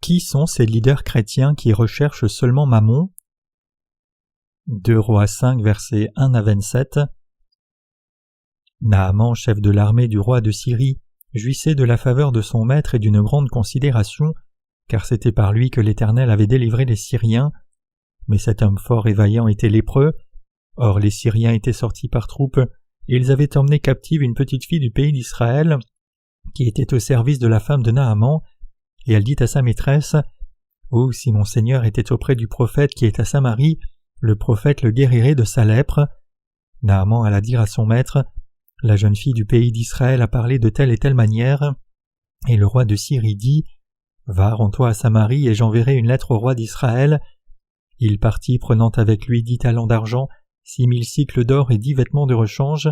Qui sont ces leaders chrétiens qui recherchent seulement Mammon? 2 Rois 5, versets 1 à 27. Naaman, chef de l'armée du roi de Syrie, jouissait de la faveur de son maître et d'une grande considération, car c'était par lui que l'Éternel avait délivré les Syriens. Mais cet homme fort et vaillant était lépreux. Or les Syriens étaient sortis par troupes, et ils avaient emmené captive une petite fille du pays d'Israël, qui était au service de la femme de Naaman, et elle dit à sa maîtresse, « Oh, si mon Seigneur était auprès du prophète qui est à Samarie, le prophète le guérirait de sa lèpre. » Naaman alla dire à son maître, « La jeune fille du pays d'Israël a parlé de telle et telle manière. » Et le roi de Syrie dit, « Va, rends-toi à Samarie, et j'enverrai une lettre au roi d'Israël. » Il partit, prenant avec lui 10 talents d'argent, 6 000 cycles d'or et 10 vêtements de rechange.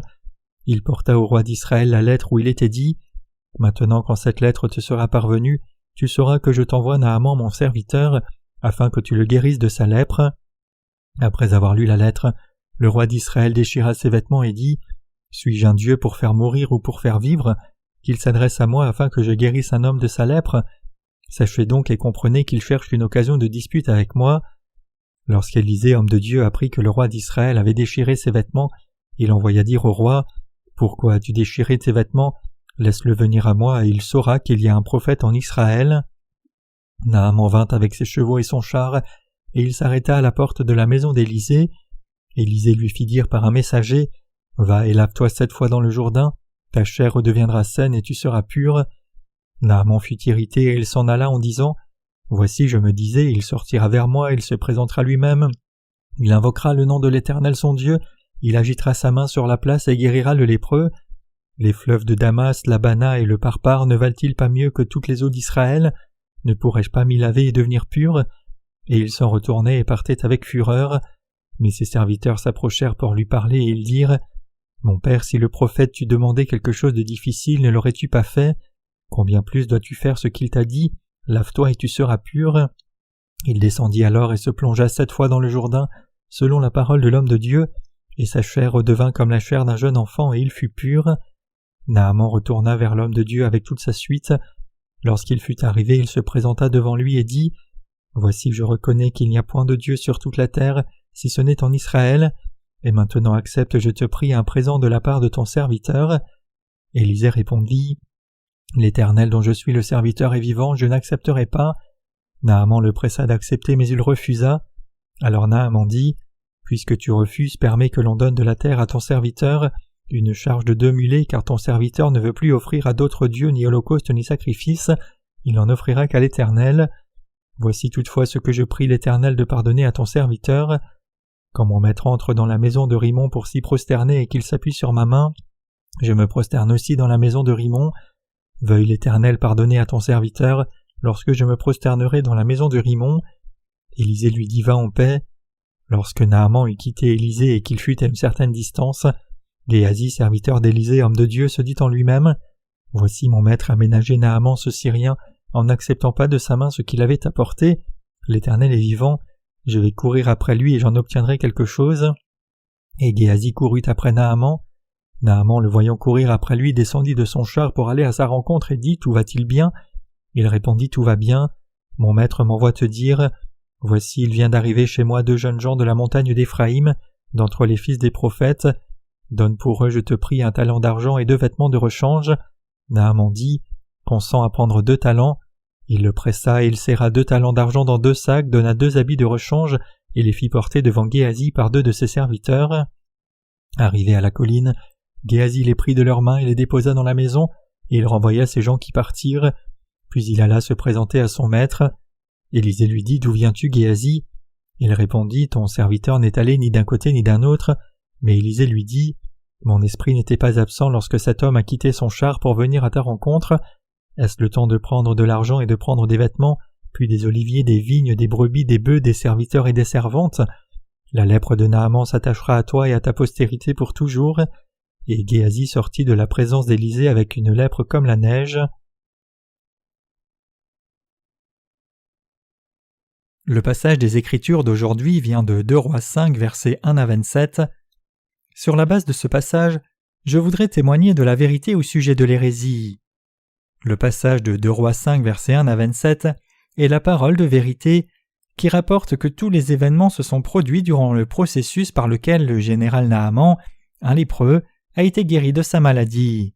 Il porta au roi d'Israël la lettre où il était dit, « Maintenant quand cette lettre te sera parvenue, tu sauras que je t'envoie Naaman mon serviteur, afin que tu le guérisses de sa lèpre. » Après avoir lu la lettre, le roi d'Israël déchira ses vêtements et dit, « Suis-je un Dieu pour faire mourir ou pour faire vivre, qu'il s'adresse à moi afin que je guérisse un homme de sa lèpre? Sachez donc et comprenez qu'il cherche une occasion de dispute avec moi. » Lorsqu'Élisée, homme de Dieu, apprit que le roi d'Israël avait déchiré ses vêtements, il envoya dire au roi, « Pourquoi as-tu déchiré tes vêtements? Laisse-le venir à moi et il saura qu'il y a un prophète en Israël. » Naaman vint avec ses chevaux et son char, et il s'arrêta à la porte de la maison d'Élisée. Élisée lui fit dire par un messager, « Va et lave-toi 7 fois dans le Jourdain, ta chair redeviendra saine et tu seras pur. » Naaman fut irrité et il s'en alla en disant, « Voici, je me disais, il sortira vers moi, il se présentera lui-même, il invoquera le nom de l'Éternel son Dieu, il agitera sa main sur la place et guérira le lépreux. Les fleuves de Damas, l'Abana et le Parpar ne valent-ils pas mieux que toutes les eaux d'Israël? Ne pourrais-je pas m'y laver et devenir pur? » Et il s'en retournait et partait avec fureur. Mais ses serviteurs s'approchèrent pour lui parler et ils dirent, « Mon père, si le prophète t'eût demandé quelque chose de difficile, ne l'aurais-tu pas fait? Combien plus dois-tu faire ce qu'il t'a dit? Lave-toi et tu seras pur. » Il descendit alors et se plongea 7 fois dans le Jourdain, selon la parole de l'homme de Dieu, et sa chair redevint comme la chair d'un jeune enfant et il fut pur. Naaman retourna vers l'homme de Dieu avec toute sa suite. Lorsqu'il fut arrivé, il se présenta devant lui et dit, « Voici, je reconnais qu'il n'y a point de Dieu sur toute la terre, si ce n'est en Israël, et maintenant accepte, je te prie, un présent de la part de ton serviteur. » Élisée répondit, « L'Éternel dont je suis le serviteur est vivant, je n'accepterai pas. » Naaman le pressa d'accepter, mais il refusa. Alors Naaman dit, « Puisque tu refuses, permets que l'on donne de la terre à ton serviteur, une charge de 2 mulets, car ton serviteur ne veut plus offrir à d'autres dieux ni holocauste ni sacrifice, il n'en offrira qu'à l'Éternel. Voici toutefois ce que je prie l'Éternel de pardonner à ton serviteur. Quand mon maître entre dans la maison de Rimon pour s'y prosterner et qu'il s'appuie sur ma main, je me prosterne aussi dans la maison de Rimon. Veuille l'Éternel pardonner à ton serviteur lorsque je me prosternerai dans la maison de Rimon. » Élisée lui dit, « Va en paix. » Lorsque Naaman eut quitté Élisée et qu'il fut à une certaine distance, Géasi, serviteur d'Élisée, homme de Dieu, se dit en lui-même, « Voici mon maître a ménagé Naaman ce Syrien en n'acceptant pas de sa main ce qu'il avait apporté. L'Éternel est vivant, je vais courir après lui et j'en obtiendrai quelque chose. » Et Géasi courut après Naaman. Naaman, le voyant courir après lui, descendit de son char pour aller à sa rencontre et dit, « Tout va-t-il bien ?» Il répondit, « Tout va bien. Mon maître m'envoie te dire, voici, il vient d'arriver chez moi 2 jeunes gens de la montagne d'Éphraïm, d'entre les fils des prophètes. Donne pour eux, je te prie, 1 talent d'argent et 2 vêtements de rechange. » Naaman dit, « Consens à prendre 2 talents. » Il le pressa et il serra 2 talents d'argent dans 2 sacs, donna 2 habits de rechange et les fit porter devant Géasi par 2 de ses serviteurs. Arrivé à la colline, Géasi les prit de leurs mains et les déposa dans la maison, et il renvoya ces gens qui partirent. Puis il alla se présenter à son maître. Élisée lui dit, « D'où viens-tu, Géasi ?» Il répondit, « Ton serviteur n'est allé ni d'un côté ni d'un autre. » Mais Élisée lui dit, « Mon esprit n'était pas absent lorsque cet homme a quitté son char pour venir à ta rencontre. Est-ce le temps de prendre de l'argent et de prendre des vêtements, puis des oliviers, des vignes, des brebis, des bœufs, des serviteurs et des servantes? La lèpre de Naaman s'attachera à toi et à ta postérité pour toujours. » Et Géasi sortit de la présence d'Élisée avec une lèpre comme la neige. Le passage des Écritures d'aujourd'hui vient de 2 Rois 5, versets 1 à 27. Sur la base de ce passage, je voudrais témoigner de la vérité au sujet de l'hérésie. Le passage de 2 Rois 5, versets 1 à 27 est la parole de vérité qui rapporte que tous les événements se sont produits durant le processus par lequel le général Naaman, un lépreux, a été guéri de sa maladie.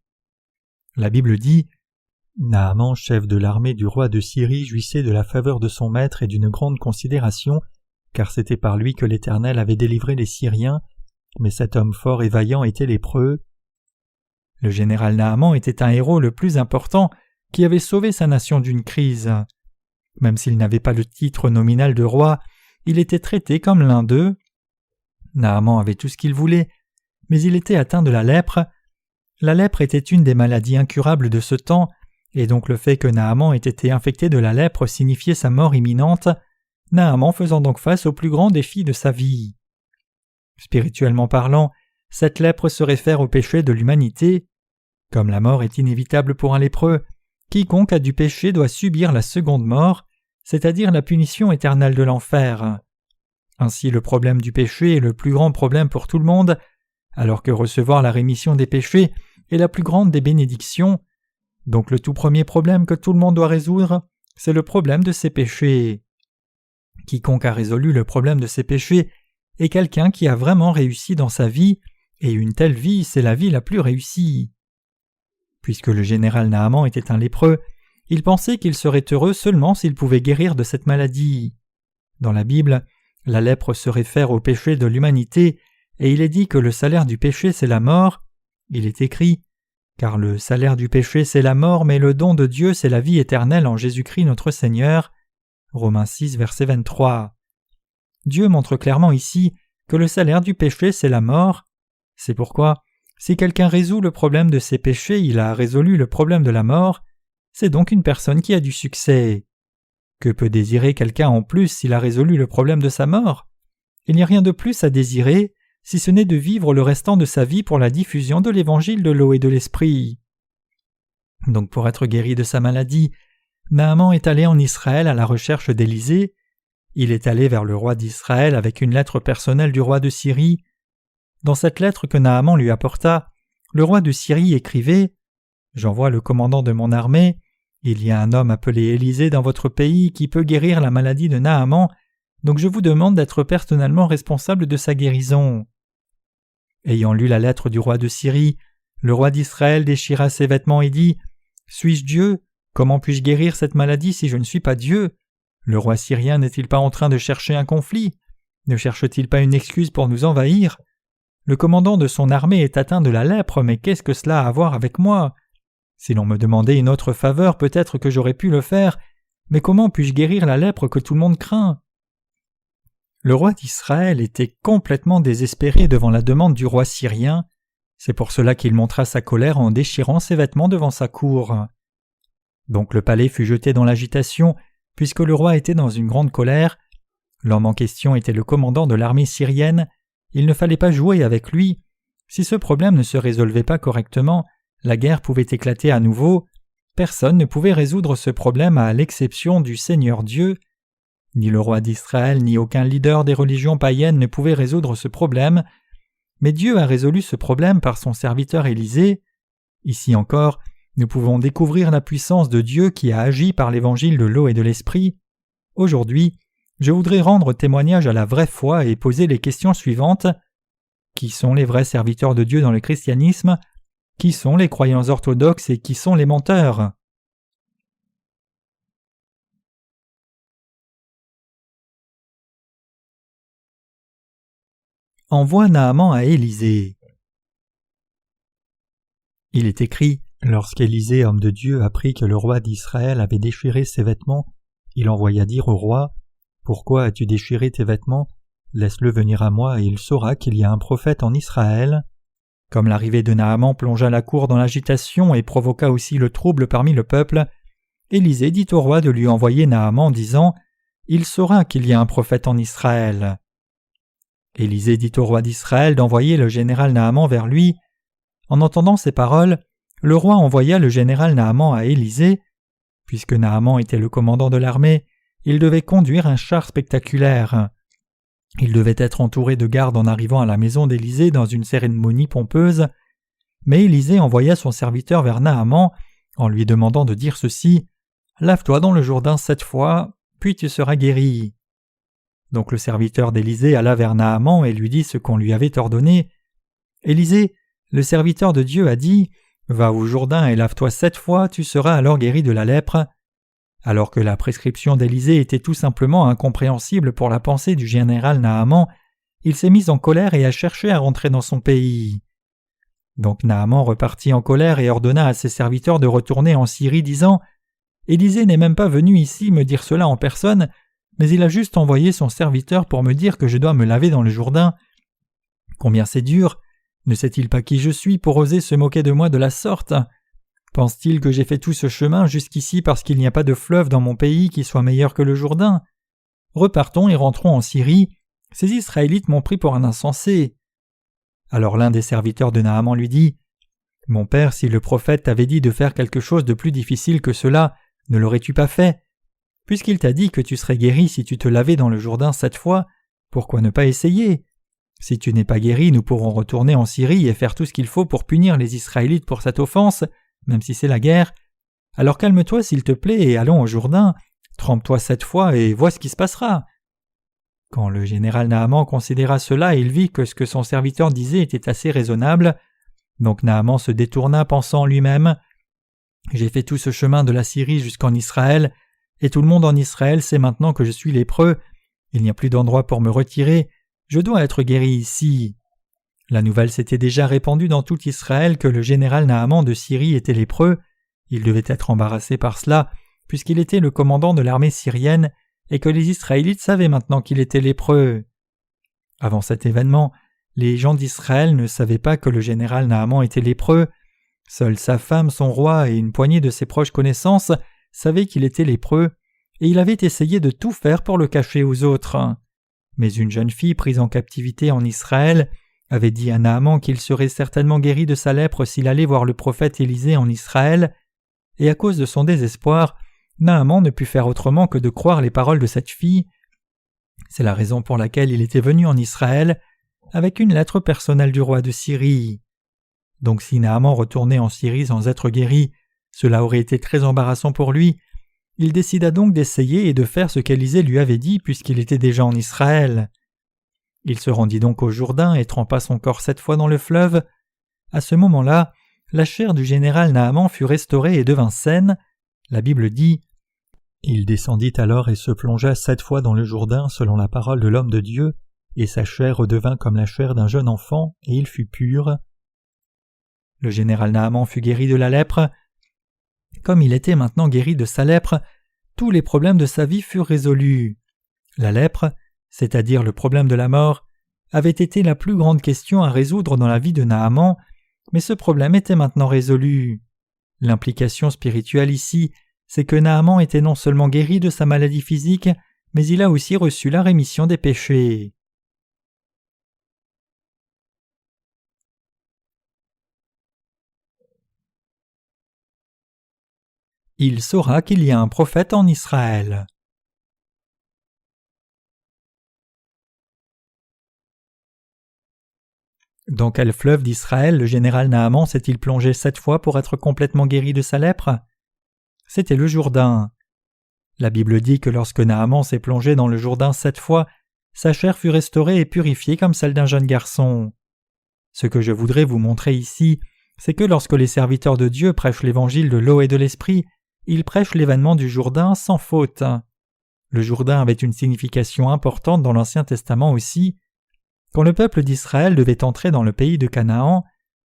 La Bible dit « Naaman, chef de l'armée du roi de Syrie, jouissait de la faveur de son maître et d'une grande considération, car c'était par lui que l'Éternel avait délivré les Syriens, mais cet homme fort et vaillant était lépreux. » Le général Naaman était un héros le plus important qui avait sauvé sa nation d'une crise. Même s'il n'avait pas le titre nominal de roi, il était traité comme l'un d'eux. Naaman avait tout ce qu'il voulait, mais il était atteint de la lèpre. La lèpre était une des maladies incurables de ce temps, et donc le fait que Naaman ait été infecté de la lèpre signifiait sa mort imminente, Naaman faisant donc face au plus grand défi de sa vie. Spirituellement parlant, cette lèpre se réfère au péché de l'humanité. Comme la mort est inévitable pour un lépreux, quiconque a du péché doit subir la seconde mort, c'est-à-dire la punition éternelle de l'enfer. Ainsi le problème du péché est le plus grand problème pour tout le monde, alors que recevoir la rémission des péchés est la plus grande des bénédictions. Donc le tout premier problème que tout le monde doit résoudre, c'est le problème de ses péchés. Quiconque a résolu le problème de ses péchés est quelqu'un qui a vraiment réussi dans sa vie, et une telle vie, c'est la vie la plus réussie. Puisque le général Naaman était un lépreux, il pensait qu'il serait heureux seulement s'il pouvait guérir de cette maladie. Dans la Bible, la lèpre se réfère au péché de l'humanité, et il est dit que le salaire du péché c'est la mort. Il est écrit « Car le salaire du péché c'est la mort, mais le don de Dieu c'est la vie éternelle en Jésus-Christ notre Seigneur. » Romains 6, verset 23. Dieu montre clairement ici que le salaire du péché c'est la mort. C'est pourquoi, si quelqu'un résout le problème de ses péchés, il a résolu le problème de la mort. C'est donc une personne qui a du succès. Que peut désirer quelqu'un en plus s'il a résolu le problème de sa mort? Il n'y a rien de plus à désirer, si ce n'est de vivre le restant de sa vie pour la diffusion de l'évangile de l'eau et de l'esprit. Donc pour être guéri de sa maladie, Naaman est allé en Israël à la recherche d'Élisée. Il est allé vers le roi d'Israël avec une lettre personnelle du roi de Syrie. Dans cette lettre que Naaman lui apporta, le roi de Syrie écrivait « J'envoie le commandant de mon armée. Il y a un homme appelé Élisée dans votre pays qui peut guérir la maladie de Naaman, donc je vous demande d'être personnellement responsable de sa guérison. » Ayant lu la lettre du roi de Syrie, le roi d'Israël déchira ses vêtements et dit « Suis-je Dieu? Comment puis-je guérir cette maladie si je ne suis pas Dieu? Le roi syrien n'est-il pas en train de chercher un conflit? Ne cherche-t-il pas une excuse pour nous envahir? Le commandant de son armée est atteint de la lèpre, mais qu'est-ce que cela a à voir avec moi? Si l'on me demandait une autre faveur, peut-être que j'aurais pu le faire, mais comment puis-je guérir la lèpre que tout le monde craint? » Le roi d'Israël était complètement désespéré devant la demande du roi syrien. C'est pour cela qu'il montra sa colère en déchirant ses vêtements devant sa cour. Donc le palais fut jeté dans l'agitation, puisque le roi était dans une grande colère. L'homme en question était le commandant de l'armée syrienne. Il ne fallait pas jouer avec lui. Si ce problème ne se résolvait pas correctement, la guerre pouvait éclater à nouveau. Personne ne pouvait résoudre ce problème à l'exception du Seigneur Dieu. Ni le roi d'Israël ni aucun leader des religions païennes ne pouvait résoudre ce problème. Mais Dieu a résolu ce problème par son serviteur Élisée. Ici encore, nous pouvons découvrir la puissance de Dieu qui a agi par l'évangile de l'eau et de l'esprit. Aujourd'hui, je voudrais rendre témoignage à la vraie foi et poser les questions suivantes. Qui sont les vrais serviteurs de Dieu dans le christianisme? Qui sont les croyants orthodoxes et qui sont les menteurs? Envoie Naaman à Élisée. Il est écrit « Lorsqu'Élisée, homme de Dieu, apprit que le roi d'Israël avait déchiré ses vêtements, il envoya dire au roi « Pourquoi as-tu déchiré tes vêtements? Laisse-le venir à moi et il saura qu'il y a un prophète en Israël. » Comme l'arrivée de Naaman plongea la cour dans l'agitation et provoqua aussi le trouble parmi le peuple, Élisée dit au roi de lui envoyer Naaman disant « Il saura qu'il y a un prophète en Israël. » Élisée dit au roi d'Israël d'envoyer le général Naaman vers lui. En entendant ces paroles, le roi envoya le général Naaman à Élisée. Puisque Naaman était le commandant de l'armée, il devait conduire un char spectaculaire. Il devait être entouré de gardes en arrivant à la maison d'Élisée dans une cérémonie pompeuse. Mais Élisée envoya son serviteur vers Naaman en lui demandant de dire ceci : « lave-toi dans le Jourdain 7 fois, puis tu seras guéri. » Donc le serviteur d'Élisée alla vers Naaman et lui dit ce qu'on lui avait ordonné. Élisée, le serviteur de Dieu, a dit « Va au Jourdain et lave-toi 7 fois, tu seras alors guéri de la lèpre. » Alors que la prescription d'Élisée était tout simplement incompréhensible pour la pensée du général Naaman, il s'est mis en colère et a cherché à rentrer dans son pays. Donc Naaman repartit en colère et ordonna à ses serviteurs de retourner en Syrie, disant « Élisée n'est même pas venu ici me dire cela en personne, mais il a juste envoyé son serviteur pour me dire que je dois me laver dans le Jourdain. Combien c'est dur! Ne sait-il pas qui je suis pour oser se moquer de moi de la sorte? Pense-t-il que j'ai fait tout ce chemin jusqu'ici parce qu'il n'y a pas de fleuve dans mon pays qui soit meilleur que le Jourdain? Repartons et rentrons en Syrie. Ces Israélites m'ont pris pour un insensé. » Alors l'un des serviteurs de Naaman lui dit « Mon père, si le prophète t'avait dit de faire quelque chose de plus difficile que cela, ne l'aurais-tu pas fait? Puisqu'il t'a dit que tu serais guéri si tu te lavais dans le Jourdain 7 fois, pourquoi ne pas essayer? Si tu n'es pas guéri, nous pourrons retourner en Syrie et faire tout ce qu'il faut pour punir les Israélites pour cette offense, même si c'est la guerre. Alors calme-toi s'il te plaît et allons au Jourdain, trempe-toi 7 fois et vois ce qui se passera. » Quand le général Naaman considéra cela, il vit que ce que son serviteur disait était assez raisonnable. Donc Naaman se détourna pensant en lui-même « J'ai fait tout ce chemin de la Syrie jusqu'en Israël, et tout le monde en Israël sait maintenant que je suis lépreux. Il n'y a plus d'endroit pour me retirer. Je dois être guéri ici. » La nouvelle s'était déjà répandue dans tout Israël que le général Naaman de Syrie était lépreux. Il devait être embarrassé par cela, puisqu'il était le commandant de l'armée syrienne, et que les Israélites savaient maintenant qu'il était lépreux. Avant cet événement, les gens d'Israël ne savaient pas que le général Naaman était lépreux. Seule sa femme, son roi et une poignée de ses proches connaissances savaient qu'il était lépreux, et il avait essayé de tout faire pour le cacher aux autres. Mais une jeune fille prise en captivité en Israël avait dit à Naaman qu'il serait certainement guéri de sa lèpre s'il allait voir le prophète Élisée en Israël, et à cause de son désespoir, Naaman ne put faire autrement que de croire les paroles de cette fille. C'est la raison pour laquelle il était venu en Israël avec une lettre personnelle du roi de Syrie. Donc si Naaman retournait en Syrie sans être guéri, cela aurait été très embarrassant pour lui. Il décida donc d'essayer et de faire ce qu'Élisée lui avait dit puisqu'il était déjà en Israël. Il se rendit donc au Jourdain et trempa son corps 7 fois dans le fleuve. À ce moment-là, la chair du général Naaman fut restaurée et devint saine. La Bible dit « Il descendit alors et se plongea 7 fois dans le Jourdain selon la parole de l'homme de Dieu, et sa chair redevint comme la chair d'un jeune enfant, et il fut pur. » Le général Naaman fut guéri de la lèpre. Comme il était maintenant guéri de sa lèpre, tous les problèmes de sa vie furent résolus. La lèpre, c'est-à-dire le problème de la mort, avait été la plus grande question à résoudre dans la vie de Naaman, mais ce problème était maintenant résolu. L'implication spirituelle ici, c'est que Naaman était non seulement guéri de sa maladie physique, mais il a aussi reçu la rémission des péchés. Il saura qu'il y a un prophète en Israël. Dans quel fleuve d'Israël le général Naaman s'est-il plongé 7 fois pour être complètement guéri de sa lèpre? C'était le Jourdain. La Bible dit que lorsque Naaman s'est plongé dans le Jourdain 7 fois, sa chair fut restaurée et purifiée comme celle d'un jeune garçon. Ce que je voudrais vous montrer ici, c'est que lorsque les serviteurs de Dieu prêchent l'évangile de l'eau et de l'esprit, ils prêchent l'événement du Jourdain sans faute. Le Jourdain avait une signification importante dans l'Ancien Testament aussi. Quand le peuple d'Israël devait entrer dans le pays de Canaan,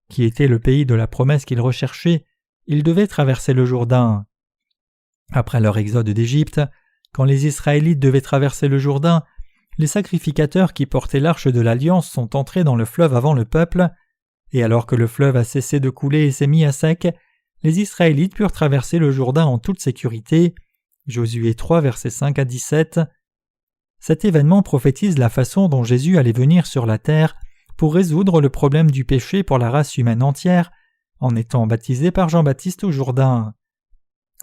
qui était le pays de la promesse qu'ils recherchaient, ils devaient traverser le Jourdain. Après leur exode d'Égypte, quand les Israélites devaient traverser le Jourdain, les sacrificateurs qui portaient l'arche de l'Alliance sont entrés dans le fleuve avant le peuple, et alors que le fleuve a cessé de couler et s'est mis à sec, les Israélites purent traverser le Jourdain en toute sécurité. Josué 3, versets 5 à 17. Cet événement prophétise la façon dont Jésus allait venir sur la terre pour résoudre le problème du péché pour la race humaine entière, en étant baptisé par Jean-Baptiste au Jourdain.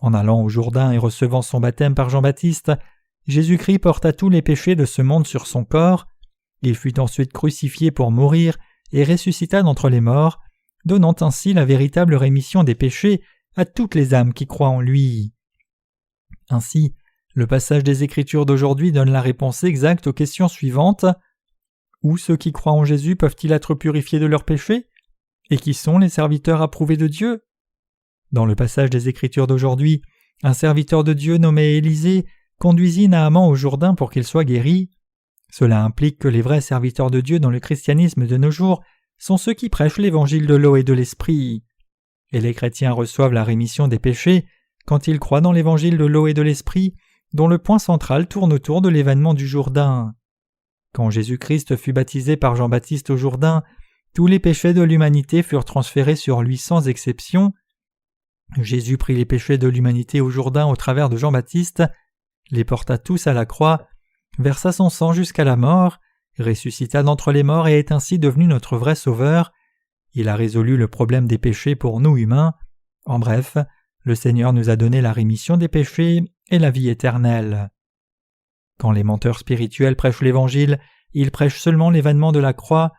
En allant au Jourdain et recevant son baptême par Jean-Baptiste, Jésus-Christ porta tous les péchés de ce monde sur son corps. Il fut ensuite crucifié pour mourir et ressuscita d'entre les morts, donnant ainsi la véritable rémission des péchés à toutes les âmes qui croient en lui. Ainsi, le passage des Écritures d'aujourd'hui donne la réponse exacte aux questions suivantes. Où ceux qui croient en Jésus peuvent-ils être purifiés de leurs péchés? Et qui sont les serviteurs approuvés de Dieu? Dans le passage des Écritures d'aujourd'hui, un serviteur de Dieu nommé Élisée conduisit Naaman au Jourdain pour qu'il soit guéri. Cela implique que les vrais serviteurs de Dieu dans le christianisme de nos jours sont ceux qui prêchent l'évangile de l'eau et de l'esprit. Et les chrétiens reçoivent la rémission des péchés quand ils croient dans l'évangile de l'eau et de l'esprit, dont le point central tourne autour de l'événement du Jourdain. Quand Jésus-Christ fut baptisé par Jean-Baptiste au Jourdain, tous les péchés de l'humanité furent transférés sur lui sans exception. Jésus prit les péchés de l'humanité au Jourdain au travers de Jean-Baptiste, les porta tous à la croix, versa son sang jusqu'à la mort, ressuscita d'entre les morts et est ainsi devenu notre vrai Sauveur. Il a résolu le problème des péchés pour nous humains. En bref, le Seigneur nous a donné la rémission des péchés et la vie éternelle. Quand les menteurs spirituels prêchent l'Évangile, ils prêchent seulement l'événement de la croix.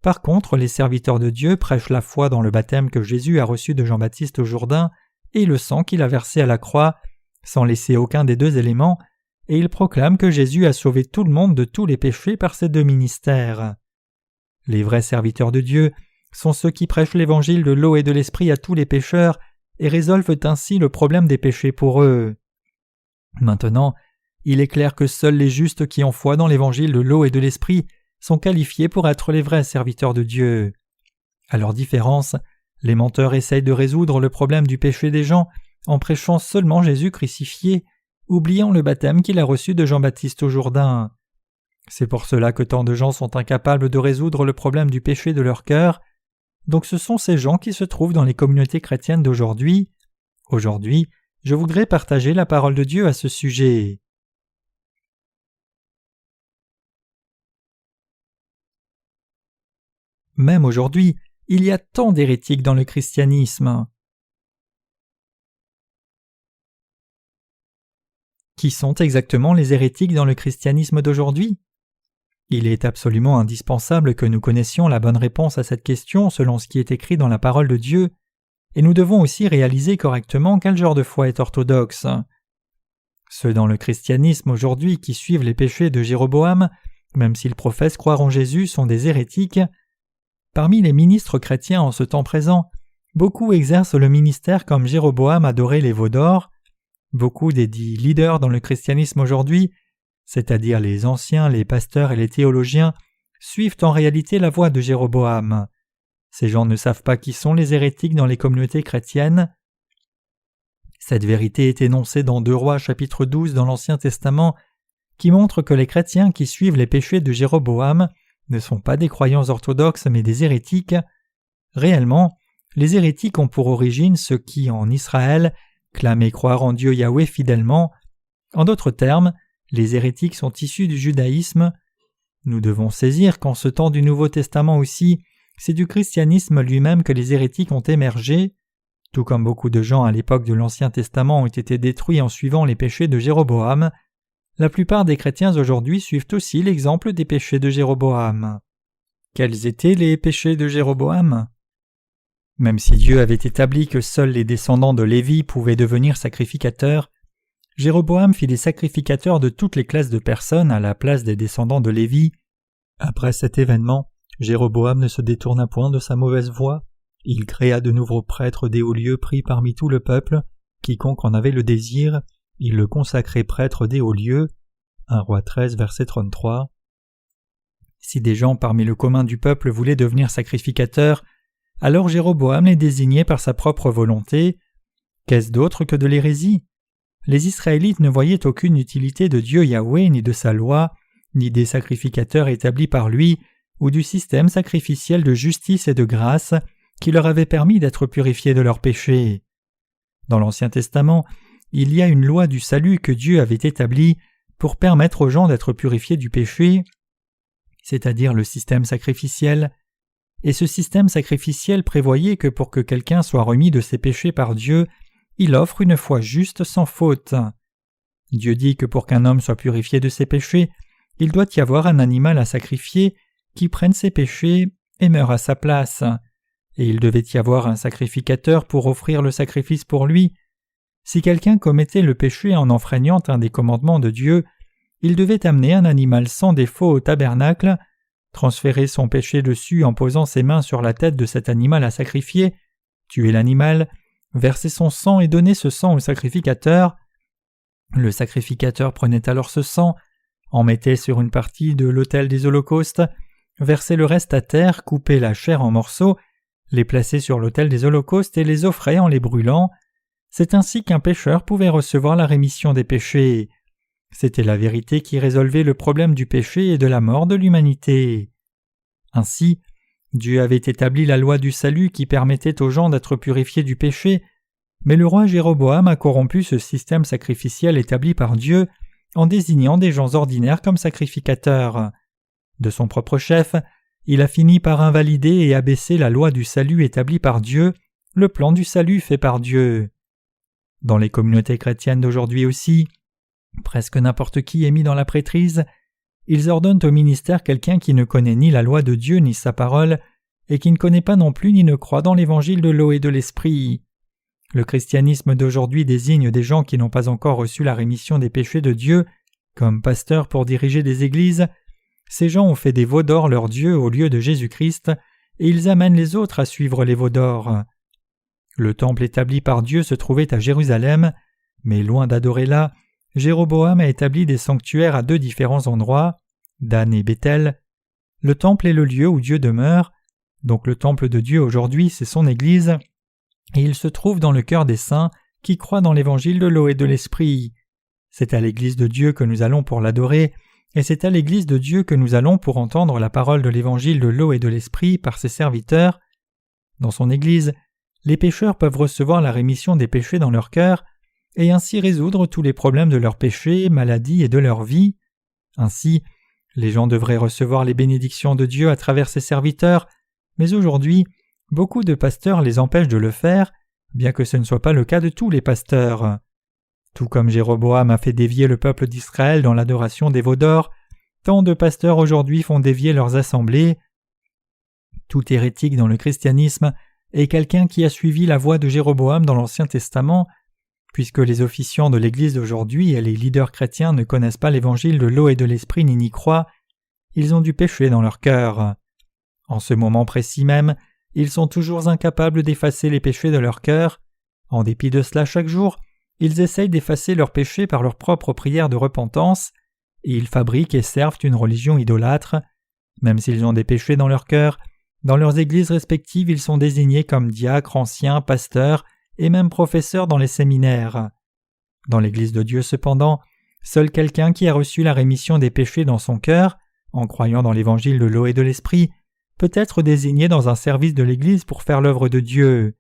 Par contre, les serviteurs de Dieu prêchent la foi dans le baptême que Jésus a reçu de Jean-Baptiste au Jourdain et le sang qu'il a versé à la croix, sans laisser aucun des deux éléments, et ils proclament que Jésus a sauvé tout le monde de tous les péchés par ces deux ministères. Les vrais serviteurs de Dieu sont ceux qui prêchent l'évangile de l'eau et de l'esprit à tous les pécheurs et résolvent ainsi le problème des péchés pour eux. Maintenant, il est clair que seuls les justes qui ont foi dans l'évangile de l'eau et de l'esprit sont qualifiés pour être les vrais serviteurs de Dieu. À leur différence, les menteurs essayent de résoudre le problème du péché des gens en prêchant seulement Jésus crucifié, oubliant le baptême qu'il a reçu de Jean-Baptiste au Jourdain. C'est pour cela que tant de gens sont incapables de résoudre le problème du péché de leur cœur. Donc ce sont ces gens qui se trouvent dans les communautés chrétiennes d'aujourd'hui. Aujourd'hui, je voudrais partager la parole de Dieu à ce sujet. Même aujourd'hui, il y a tant d'hérétiques dans le christianisme. Qui sont exactement les hérétiques dans le christianisme d'aujourd'hui? Il est absolument indispensable que nous connaissions la bonne réponse à cette question selon ce qui est écrit dans la parole de Dieu, et nous devons aussi réaliser correctement quel genre de foi est orthodoxe. Ceux dans le christianisme aujourd'hui qui suivent les péchés de Jéroboam, même s'ils professent croire en Jésus, sont des hérétiques. Parmi les ministres chrétiens en ce temps présent, beaucoup exercent le ministère comme Jéroboam adorait les veaux d'or. Beaucoup des dits leaders dans le christianisme aujourd'hui, c'est-à-dire les anciens, les pasteurs et les théologiens, suivent en réalité la voie de Jéroboam. Ces gens ne savent pas qui sont les hérétiques dans les communautés chrétiennes. Cette vérité est énoncée dans 2 Rois chapitre 12 dans l'Ancien Testament, qui montre que les chrétiens qui suivent les péchés de Jéroboam ne sont pas des croyants orthodoxes mais des hérétiques. Réellement, les hérétiques ont pour origine ceux qui, en Israël, clamaient croire en Dieu Yahweh fidèlement. En d'autres termes, les hérétiques sont issus du judaïsme. Nous devons saisir qu'en ce temps du Nouveau Testament aussi, c'est du christianisme lui-même que les hérétiques ont émergé. Tout comme beaucoup de gens à l'époque de l'Ancien Testament ont été détruits en suivant les péchés de Jéroboam, la plupart des chrétiens aujourd'hui suivent aussi l'exemple des péchés de Jéroboam. Quels étaient les péchés de Jéroboam? Même si Dieu avait établi que seuls les descendants de Lévi pouvaient devenir sacrificateurs, Jéroboam fit des sacrificateurs de toutes les classes de personnes à la place des descendants de Lévi. Après cet événement, Jéroboam ne se détourna point de sa mauvaise voie. Il créa de nouveaux prêtres des hauts lieux pris parmi tout le peuple. Quiconque en avait le désir, il le consacrait prêtre des hauts lieux. 1 Roi 13, verset 33. Si des gens parmi le commun du peuple voulaient devenir sacrificateurs, alors Jéroboam les désignait par sa propre volonté. Qu'est-ce d'autre que de l'hérésie? Les Israélites ne voyaient aucune utilité de Dieu Yahweh ni de sa loi, ni des sacrificateurs établis par lui, ou du système sacrificiel de justice et de grâce qui leur avait permis d'être purifiés de leurs péchés. Dans l'Ancien Testament, il y a une loi du salut que Dieu avait établie pour permettre aux gens d'être purifiés du péché, c'est-à-dire le système sacrificiel. Et ce système sacrificiel prévoyait que pour que quelqu'un soit remis de ses péchés par Dieu, il offre une foi juste sans faute. Dieu dit que pour qu'un homme soit purifié de ses péchés, il doit y avoir un animal à sacrifier qui prenne ses péchés et meure à sa place. Et il devait y avoir un sacrificateur pour offrir le sacrifice pour lui. Si quelqu'un commettait le péché en enfreignant un des commandements de Dieu, il devait amener un animal sans défaut au tabernacle, transférer son péché dessus en posant ses mains sur la tête de cet animal à sacrifier, tuer l'animal, verser son sang et donner ce sang au sacrificateur. Le sacrificateur prenait alors ce sang, en mettait sur une partie de l'autel des holocaustes, versait le reste à terre, coupait la chair en morceaux, les plaçait sur l'autel des holocaustes et les offrait en les brûlant. C'est ainsi qu'un pécheur pouvait recevoir la rémission des péchés. C'était la vérité qui résolvait le problème du péché et de la mort de l'humanité. Ainsi, Dieu avait établi la loi du salut qui permettait aux gens d'être purifiés du péché, mais le roi Jéroboam a corrompu ce système sacrificiel établi par Dieu en désignant des gens ordinaires comme sacrificateurs. De son propre chef, il a fini par invalider et abaisser la loi du salut établie par Dieu, le plan du salut fait par Dieu. Dans les communautés chrétiennes d'aujourd'hui aussi, presque n'importe qui est mis dans la prêtrise. Ils ordonnent au ministère quelqu'un qui ne connaît ni la loi de Dieu ni sa parole, et qui ne connaît pas non plus ni ne croit dans l'évangile de l'eau et de l'esprit. Le christianisme d'aujourd'hui désigne des gens qui n'ont pas encore reçu la rémission des péchés de Dieu, comme pasteurs pour diriger des églises. Ces gens ont fait des veaux d'or leur Dieu au lieu de Jésus-Christ, et ils amènent les autres à suivre les veaux d'or. Le temple établi par Dieu se trouvait à Jérusalem, mais loin d'adorer là, Jéroboam a établi des sanctuaires à 2 différents endroits, Dan et Béthel. Le temple est le lieu où Dieu demeure, donc le temple de Dieu aujourd'hui c'est son Église, et il se trouve dans le cœur des saints qui croient dans l'évangile de l'eau et de l'esprit. C'est à l'Église de Dieu que nous allons pour l'adorer, et c'est à l'Église de Dieu que nous allons pour entendre la parole de l'évangile de l'eau et de l'esprit par ses serviteurs. Dans son Église, les pécheurs peuvent recevoir la rémission des péchés dans leur cœur, et ainsi résoudre tous les problèmes de leurs péchés, maladies et de leur vie. Ainsi, les gens devraient recevoir les bénédictions de Dieu à travers ses serviteurs, mais aujourd'hui, beaucoup de pasteurs les empêchent de le faire, bien que ce ne soit pas le cas de tous les pasteurs. Tout comme Jéroboam a fait dévier le peuple d'Israël dans l'adoration des veaux d'or, tant de pasteurs aujourd'hui font dévier leurs assemblées. Tout hérétique dans le christianisme est quelqu'un qui a suivi la voie de Jéroboam dans l'Ancien Testament. Puisque les officiants de l'Église d'aujourd'hui et les leaders chrétiens ne connaissent pas l'évangile de l'eau et de l'esprit ni n'y croient, ils ont du péché dans leur cœur. En ce moment précis même, ils sont toujours incapables d'effacer les péchés de leur cœur. En dépit de cela, chaque jour, ils essayent d'effacer leurs péchés par leurs propres prières de repentance, et ils fabriquent et servent une religion idolâtre. Même s'ils ont des péchés dans leur cœur, dans leurs églises respectives ils sont désignés comme diacres, anciens, pasteurs, et même professeurs dans les séminaires. Dans l'Église de Dieu cependant, seul quelqu'un qui a reçu la rémission des péchés dans son cœur, en croyant dans l'évangile de l'eau et de l'esprit, peut être désigné dans un service de l'Église pour faire l'œuvre de Dieu.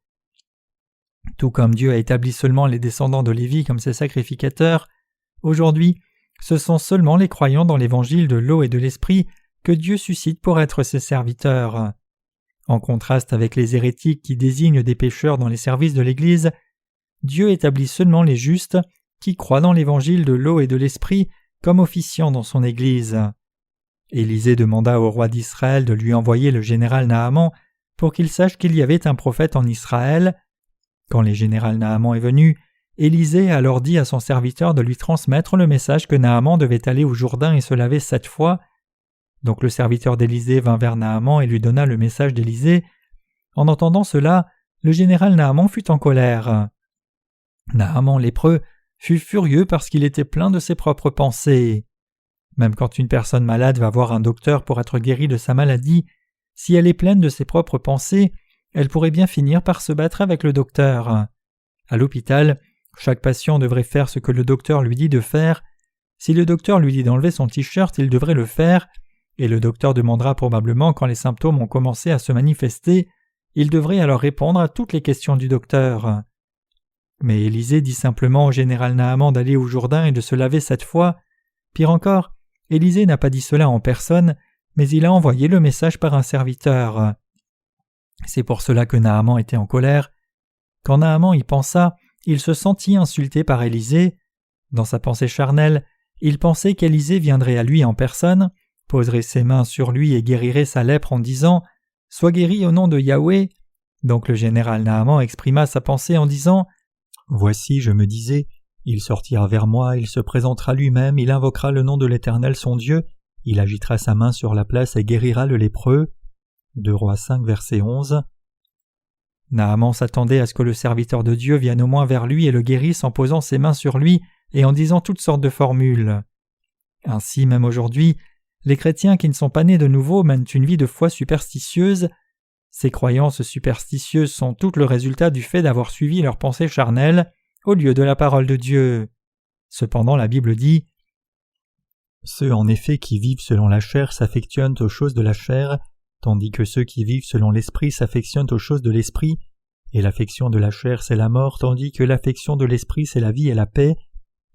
Tout comme Dieu a établi seulement les descendants de Lévi comme ses sacrificateurs, aujourd'hui, ce sont seulement les croyants dans l'évangile de l'eau et de l'esprit que Dieu suscite pour être ses serviteurs. En contraste avec les hérétiques qui désignent des pécheurs dans les services de l'Église, Dieu établit seulement les justes qui croient dans l'évangile de l'eau et de l'esprit comme officiants dans son Église. Élisée demanda au roi d'Israël de lui envoyer le général Naaman pour qu'il sache qu'il y avait un prophète en Israël. Quand le général Naaman est venu, Élisée a alors dit à son serviteur de lui transmettre le message que Naaman devait aller au Jourdain et se laver 7 fois. Donc le serviteur d'Élisée vint vers Naaman et lui donna le message d'Élisée. En entendant cela, le général Naaman fut en colère. Naaman lépreux fut furieux parce qu'il était plein de ses propres pensées. Même quand une personne malade va voir un docteur pour être guérie de sa maladie, si elle est pleine de ses propres pensées, elle pourrait bien finir par se battre avec le docteur. À l'hôpital, chaque patient devrait faire ce que le docteur lui dit de faire. Si le docteur lui dit d'enlever son t-shirt, il devrait le faire. Et le docteur demandera probablement quand les symptômes ont commencé à se manifester, il devrait alors répondre à toutes les questions du docteur. Mais Élisée dit simplement au général Naaman d'aller au Jourdain et de se laver 7 fois. Pire encore, Élisée n'a pas dit cela en personne, mais il a envoyé le message par un serviteur. C'est pour cela que Naaman était en colère. Quand Naaman y pensa, il se sentit insulté par Élisée. Dans sa pensée charnelle, il pensait qu'Élisée viendrait à lui en personne, poserait ses mains sur lui et guérirait sa lèpre en disant « Sois guéri au nom de Yahweh ». Donc le général Naaman exprima sa pensée en disant Voici, je me disais, il sortira vers moi, il se présentera lui-même, il invoquera le nom de l'Éternel son Dieu, il agitera sa main sur la place et guérira le lépreux. 2 Rois 5, verset 11. Naaman s'attendait à ce que le serviteur de Dieu vienne au moins vers lui et le guérisse en posant ses mains sur lui et en disant toutes sortes de formules. Ainsi, même aujourd'hui, les chrétiens qui ne sont pas nés de nouveau mènent une vie de foi superstitieuse. Ces croyances superstitieuses sont toutes le résultat du fait d'avoir suivi leurs pensées charnelles au lieu de la parole de Dieu. Cependant, la Bible dit « Ceux en effet qui vivent selon la chair s'affectionnent aux choses de la chair, tandis que ceux qui vivent selon l'esprit s'affectionnent aux choses de l'esprit, et l'affection de la chair c'est la mort, tandis que l'affection de l'esprit c'est la vie et la paix,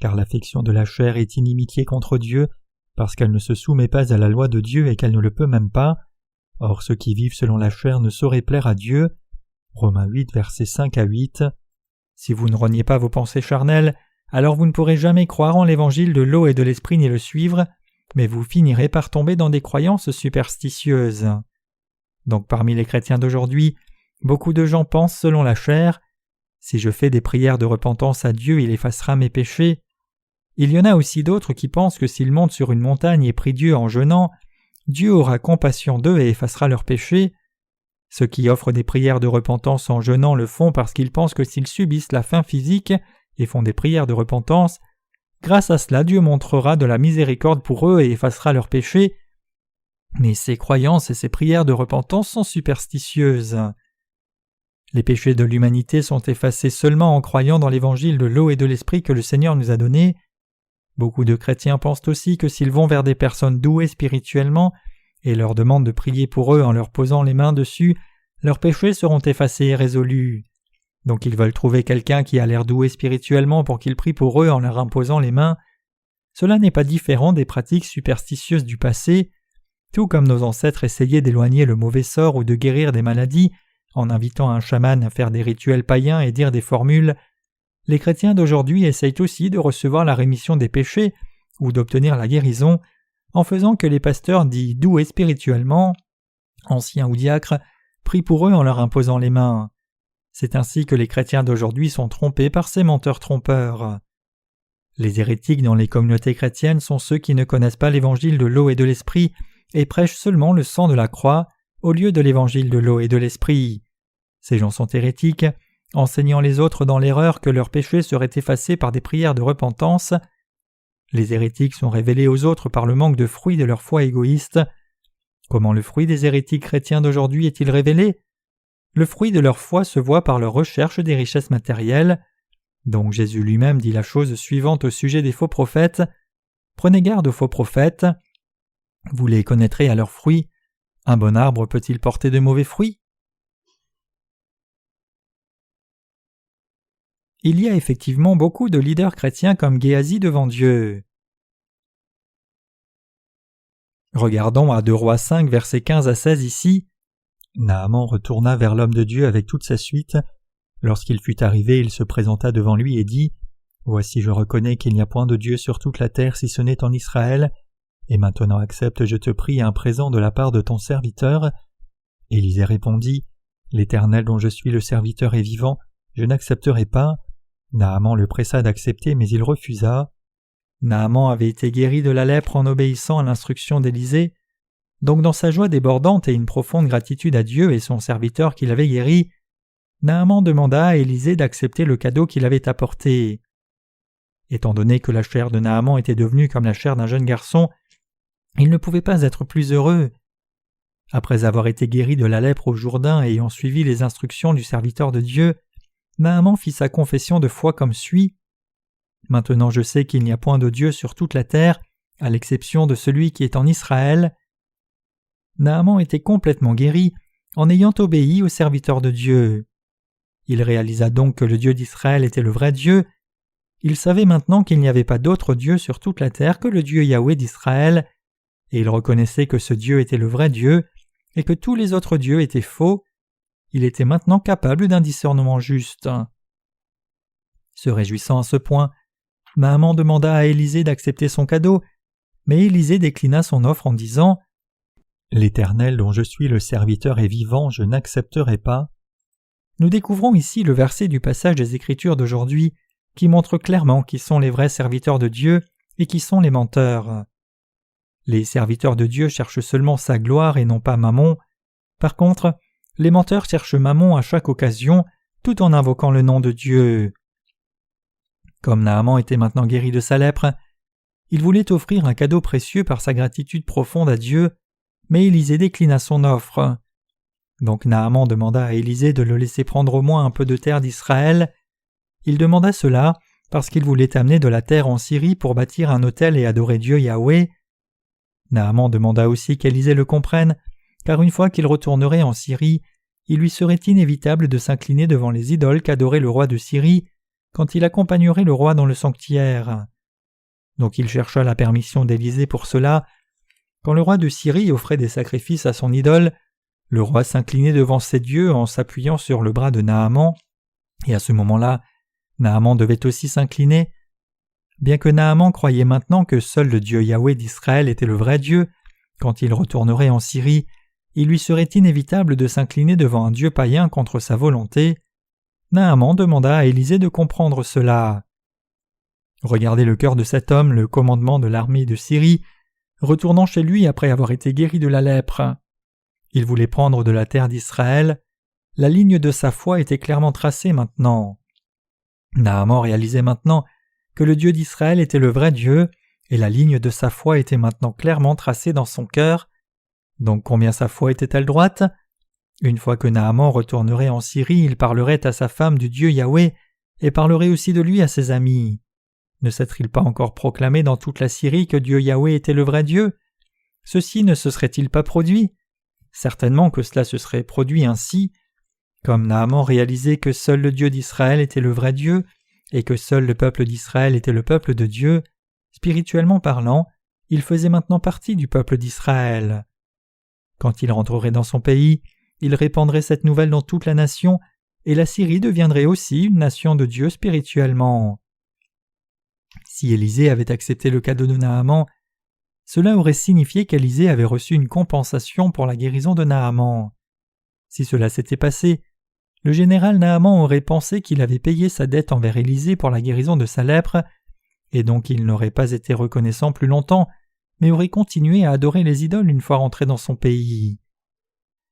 car l'affection de la chair est inimitié contre Dieu, parce qu'elle ne se soumet pas à la loi de Dieu et qu'elle ne le peut même pas. Or ceux qui vivent selon la chair ne sauraient plaire à Dieu. » Romains 8, versets 5 à 8. Si vous ne reniez pas vos pensées charnelles, alors vous ne pourrez jamais croire en l'évangile de l'eau et de l'esprit ni le suivre, mais vous finirez par tomber dans des croyances superstitieuses. Donc parmi les chrétiens d'aujourd'hui, beaucoup de gens pensent selon la chair. Si je fais des prières de repentance à Dieu, il effacera mes péchés. Il y en a aussi d'autres qui pensent que s'ils montent sur une montagne et prient Dieu en jeûnant, Dieu aura compassion d'eux et effacera leurs péchés. Ceux qui offrent des prières de repentance en jeûnant le font parce qu'ils pensent que s'ils subissent la faim physique et font des prières de repentance, grâce à cela Dieu montrera de la miséricorde pour eux et effacera leurs péchés. Mais ces croyances et ces prières de repentance sont superstitieuses. Les péchés de l'humanité sont effacés seulement en croyant dans l'évangile de l'eau et de l'esprit que le Seigneur nous a donné. Beaucoup de chrétiens pensent aussi que s'ils vont vers des personnes douées spirituellement et leur demandent de prier pour eux en leur posant les mains dessus, leurs péchés seront effacés et résolus. Donc ils veulent trouver quelqu'un qui a l'air doué spirituellement pour qu'il prie pour eux en leur imposant les mains. Cela n'est pas différent des pratiques superstitieuses du passé. Tout comme nos ancêtres essayaient d'éloigner le mauvais sort ou de guérir des maladies en invitant un chaman à faire des rituels païens et dire des formules, les chrétiens d'aujourd'hui essayent aussi de recevoir la rémission des péchés ou d'obtenir la guérison en faisant que les pasteurs dits doués spirituellement, anciens ou diacres, prient pour eux en leur imposant les mains. C'est ainsi que les chrétiens d'aujourd'hui sont trompés par ces menteurs trompeurs. Les hérétiques dans les communautés chrétiennes sont ceux qui ne connaissent pas l'évangile de l'eau et de l'esprit et prêchent seulement le sang de la croix au lieu de l'évangile de l'eau et de l'esprit. Ces gens sont hérétiques, enseignant les autres dans l'erreur que leurs péchés seraient effacés par des prières de repentance. Les hérétiques sont révélés aux autres par le manque de fruits de leur foi égoïste. Comment le fruit des hérétiques chrétiens d'aujourd'hui est-il révélé ? Le fruit de leur foi se voit par leur recherche des richesses matérielles. Donc Jésus lui-même dit la chose suivante au sujet des faux prophètes. « Prenez garde aux faux prophètes. Vous les connaîtrez à leurs fruits. Un bon arbre peut-il porter de mauvais fruits ? » Il y a effectivement beaucoup de leaders chrétiens comme Géasi devant Dieu. Regardons à 2 Rois 5, versets 15 à 16 ici. Naaman retourna vers l'homme de Dieu avec toute sa suite. Lorsqu'il fut arrivé, il se présenta devant lui et dit « Voici, je reconnais qu'il n'y a point de Dieu sur toute la terre si ce n'est en Israël. Et maintenant accepte, je te prie, un présent de la part de ton serviteur. » Élisée répondit « L'Éternel dont je suis le serviteur est vivant, je n'accepterai pas. » Naaman le pressa d'accepter, mais il refusa. Naaman avait été guéri de la lèpre en obéissant à l'instruction d'Élisée. Donc dans sa joie débordante et une profonde gratitude à Dieu et son serviteur qui l'avait guéri, Naaman demanda à Élisée d'accepter le cadeau qu'il avait apporté. Étant donné que la chair de Naaman était devenue comme la chair d'un jeune garçon, il ne pouvait pas être plus heureux. Après avoir été guéri de la lèpre au Jourdain et ayant suivi les instructions du serviteur de Dieu, Naaman fit sa confession de foi comme suit. « Maintenant je sais qu'il n'y a point de Dieu sur toute la terre, à l'exception de celui qui est en Israël. » Naaman était complètement guéri en ayant obéi au serviteur de Dieu. Il réalisa donc que le Dieu d'Israël était le vrai Dieu. Il savait maintenant qu'il n'y avait pas d'autre Dieu sur toute la terre que le Dieu Yahweh d'Israël, et il reconnaissait que ce Dieu était le vrai Dieu et que tous les autres dieux étaient faux. Il était maintenant capable d'un discernement juste. Se réjouissant à ce point, Naaman demanda à Élisée d'accepter son cadeau, mais Élisée déclina son offre en disant « L'Éternel dont je suis le serviteur est vivant, je n'accepterai pas. » Nous découvrons ici le verset du passage des Écritures d'aujourd'hui qui montre clairement qui sont les vrais serviteurs de Dieu et qui sont les menteurs. Les serviteurs de Dieu cherchent seulement sa gloire et non pas Mammon. Par contre, les menteurs cherchent Mammon à chaque occasion, tout en invoquant le nom de Dieu. Comme Naaman était maintenant guéri de sa lèpre, il voulait offrir un cadeau précieux par sa gratitude profonde à Dieu, mais Élisée déclina son offre. Donc Naaman demanda à Élisée de le laisser prendre au moins un peu de terre d'Israël. Il demanda cela parce qu'il voulait amener de la terre en Syrie pour bâtir un autel et adorer Dieu Yahweh. Naaman demanda aussi qu'Élisée le comprenne, car une fois qu'il retournerait en Syrie, il lui serait inévitable de s'incliner devant les idoles qu'adorait le roi de Syrie quand il accompagnerait le roi dans le sanctuaire. Donc il chercha la permission d'Élisée pour cela. Quand le roi de Syrie offrait des sacrifices à son idole, le roi s'inclinait devant ses dieux en s'appuyant sur le bras de Naaman, et à ce moment-là, Naaman devait aussi s'incliner. Bien que Naaman croyait maintenant que seul le Dieu Yahweh d'Israël était le vrai Dieu, quand il retournerait en Syrie, il lui serait inévitable de s'incliner devant un Dieu païen contre sa volonté. Naaman demanda à Élisée de comprendre cela. Regardez le cœur de cet homme, le commandement de l'armée de Syrie, retournant chez lui après avoir été guéri de la lèpre. Il voulait prendre de la terre d'Israël. La ligne de sa foi était clairement tracée maintenant. Naaman réalisait maintenant que le Dieu d'Israël était le vrai Dieu, et la ligne de sa foi était maintenant clairement tracée dans son cœur. Donc combien sa foi était-elle droite ? Une fois que Naaman retournerait en Syrie, il parlerait à sa femme du Dieu Yahweh et parlerait aussi de lui à ses amis. Ne s'est-il pas encore proclamé dans toute la Syrie que Dieu Yahweh était le vrai Dieu ? Ceci ne se serait-il pas produit ? Certainement que cela se serait produit ainsi. Comme Naaman réalisait que seul le Dieu d'Israël était le vrai Dieu et que seul le peuple d'Israël était le peuple de Dieu, spirituellement parlant, il faisait maintenant partie du peuple d'Israël. Quand il rentrerait dans son pays, il répandrait cette nouvelle dans toute la nation, et la Syrie deviendrait aussi une nation de Dieu spirituellement. Si Élisée avait accepté le cadeau de Naaman, cela aurait signifié qu'Élisée avait reçu une compensation pour la guérison de Naaman. Si cela s'était passé, le général Naaman aurait pensé qu'il avait payé sa dette envers Élisée pour la guérison de sa lèpre, et donc il n'aurait pas été reconnaissant plus longtemps, mais aurait continué à adorer les idoles une fois rentré dans son pays.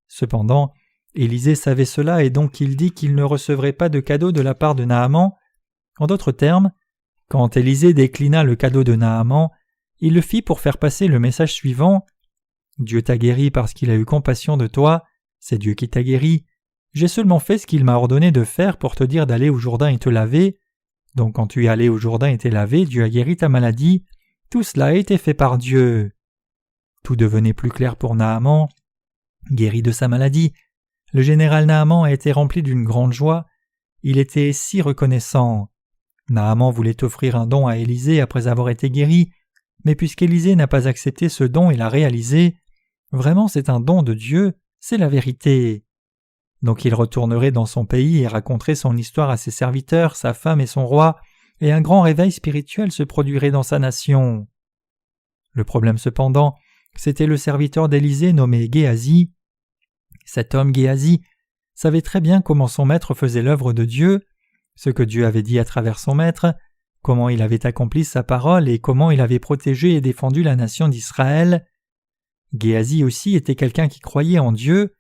Cependant, Élisée savait cela et donc il dit qu'il ne recevrait pas de cadeau de la part de Naaman. En d'autres termes, quand Élisée déclina le cadeau de Naaman, il le fit pour faire passer le message suivant: « Dieu t'a guéri parce qu'il a eu compassion de toi, c'est Dieu qui t'a guéri. J'ai seulement fait ce qu'il m'a ordonné de faire pour te dire d'aller au Jourdain et te laver. Donc quand tu es allé au Jourdain et t'es lavé, Dieu a guéri ta maladie. Tout cela a été fait par Dieu. » Tout devenait plus clair pour Naaman. Guéri de sa maladie, le général Naaman a été rempli d'une grande joie. Il était si reconnaissant. Naaman voulait offrir un don à Élisée après avoir été guéri, mais puisqu'Élisée n'a pas accepté ce don et l'a réalisé, vraiment c'est un don de Dieu, c'est la vérité. Donc il retournerait dans son pays et raconterait son histoire à ses serviteurs, sa femme et son roi, et un grand réveil spirituel se produirait dans sa nation. Le problème cependant, c'était le serviteur d'Élisée nommé Géasi. Cet homme Géasi savait très bien comment son maître faisait l'œuvre de Dieu, ce que Dieu avait dit à travers son maître, comment il avait accompli sa parole et comment il avait protégé et défendu la nation d'Israël. Géasi aussi était quelqu'un qui croyait en Dieu,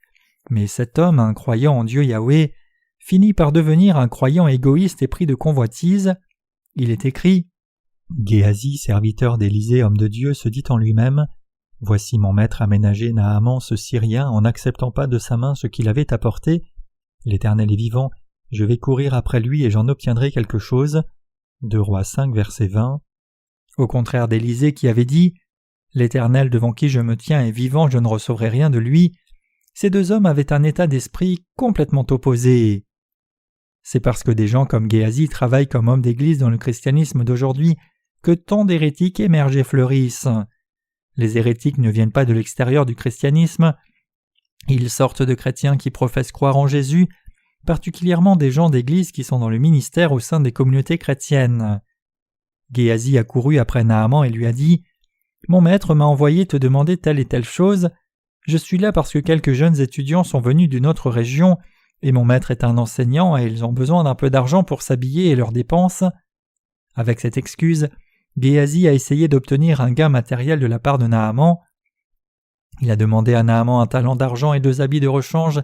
mais cet homme, un croyant en Dieu Yahweh, finit par devenir un croyant égoïste et pris de convoitise. Il est écrit: « Géasi, serviteur d'Élisée, homme de Dieu, se dit en lui-même: « Voici mon maître a ménagé Naaman ce Syrien en n'acceptant pas de sa main ce qu'il avait apporté. L'Éternel est vivant, je vais courir après lui et j'en obtiendrai quelque chose. » 2 Rois 5, verset 20. Au contraire d'Élisée qui avait dit: « L'Éternel devant qui je me tiens est vivant, je ne recevrai rien de lui », ces deux hommes avaient un état d'esprit complètement opposé. C'est parce que des gens comme Géasi travaillent comme hommes d'église dans le christianisme d'aujourd'hui que tant d'hérétiques émergent et fleurissent. Les hérétiques ne viennent pas de l'extérieur du christianisme, ils sortent de chrétiens qui professent croire en Jésus, particulièrement des gens d'église qui sont dans le ministère au sein des communautés chrétiennes. Géasi a couru après Naaman et lui a dit: « Mon maître m'a envoyé te demander telle et telle chose. Je suis là parce que quelques jeunes étudiants sont venus d'une autre région et mon maître est un enseignant et ils ont besoin d'un peu d'argent pour s'habiller et leurs dépenses. » Avec cette excuse, Géasi a essayé d'obtenir un gain matériel de la part de Naaman. Il a demandé à Naaman un talent d'argent et 2 habits de rechange,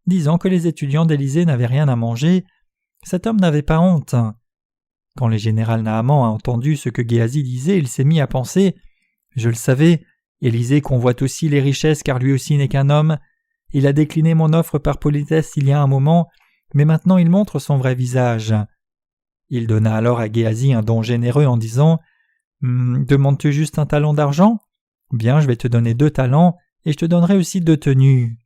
disant que les étudiants d'Élysée n'avaient rien à manger. Cet homme n'avait pas honte. Quand le général Naaman a entendu ce que Géasi disait, il s'est mis à penser « Je le savais, Élysée convoite aussi les richesses car lui aussi n'est qu'un homme. Il a décliné mon offre par politesse il y a un moment, mais maintenant il montre son vrai visage. » Il donna alors à Géasi un don généreux en disant « Demandes-tu juste un talent d'argent ? Bien, je vais te donner 2 talents, et je te donnerai aussi 2 tenues. »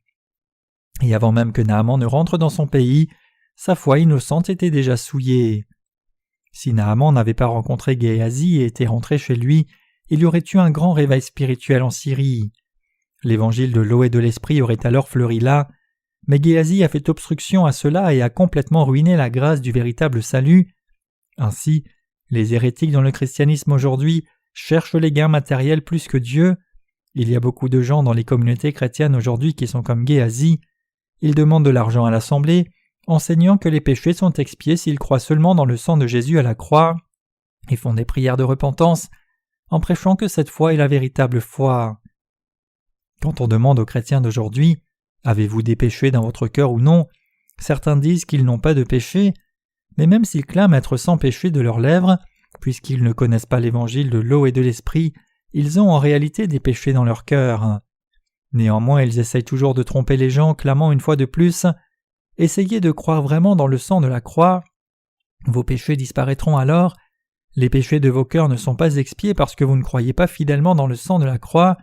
Et avant même que Naaman ne rentre dans son pays, sa foi innocente était déjà souillée. Si Naaman n'avait pas rencontré Géasi et était rentré chez lui, il y aurait eu un grand réveil spirituel en Syrie. L'évangile de l'eau et de l'esprit aurait alors fleuri là, mais Géasi a fait obstruction à cela et a complètement ruiné la grâce du véritable salut. Ainsi, les hérétiques dans le christianisme aujourd'hui cherchent les gains matériels plus que Dieu. Il y a beaucoup de gens dans les communautés chrétiennes aujourd'hui qui sont comme Géasi. Ils demandent de l'argent à l'assemblée, enseignant que les péchés sont expiés s'ils croient seulement dans le sang de Jésus à la croix, et font des prières de repentance, en prêchant que cette foi est la véritable foi. Quand on demande aux chrétiens d'aujourd'hui « Avez-vous des péchés dans votre cœur ou non ?», certains disent qu'ils n'ont pas de péché, mais même s'ils clament être sans péché de leurs lèvres, puisqu'ils ne connaissent pas l'évangile de l'eau et de l'esprit, ils ont en réalité des péchés dans leur cœur. Néanmoins, ils essayent toujours de tromper les gens, clamant une fois de plus « Essayez de croire vraiment dans le sang de la croix. Vos péchés disparaîtront alors. Les péchés de vos cœurs ne sont pas expiés parce que vous ne croyez pas fidèlement dans le sang de la croix. »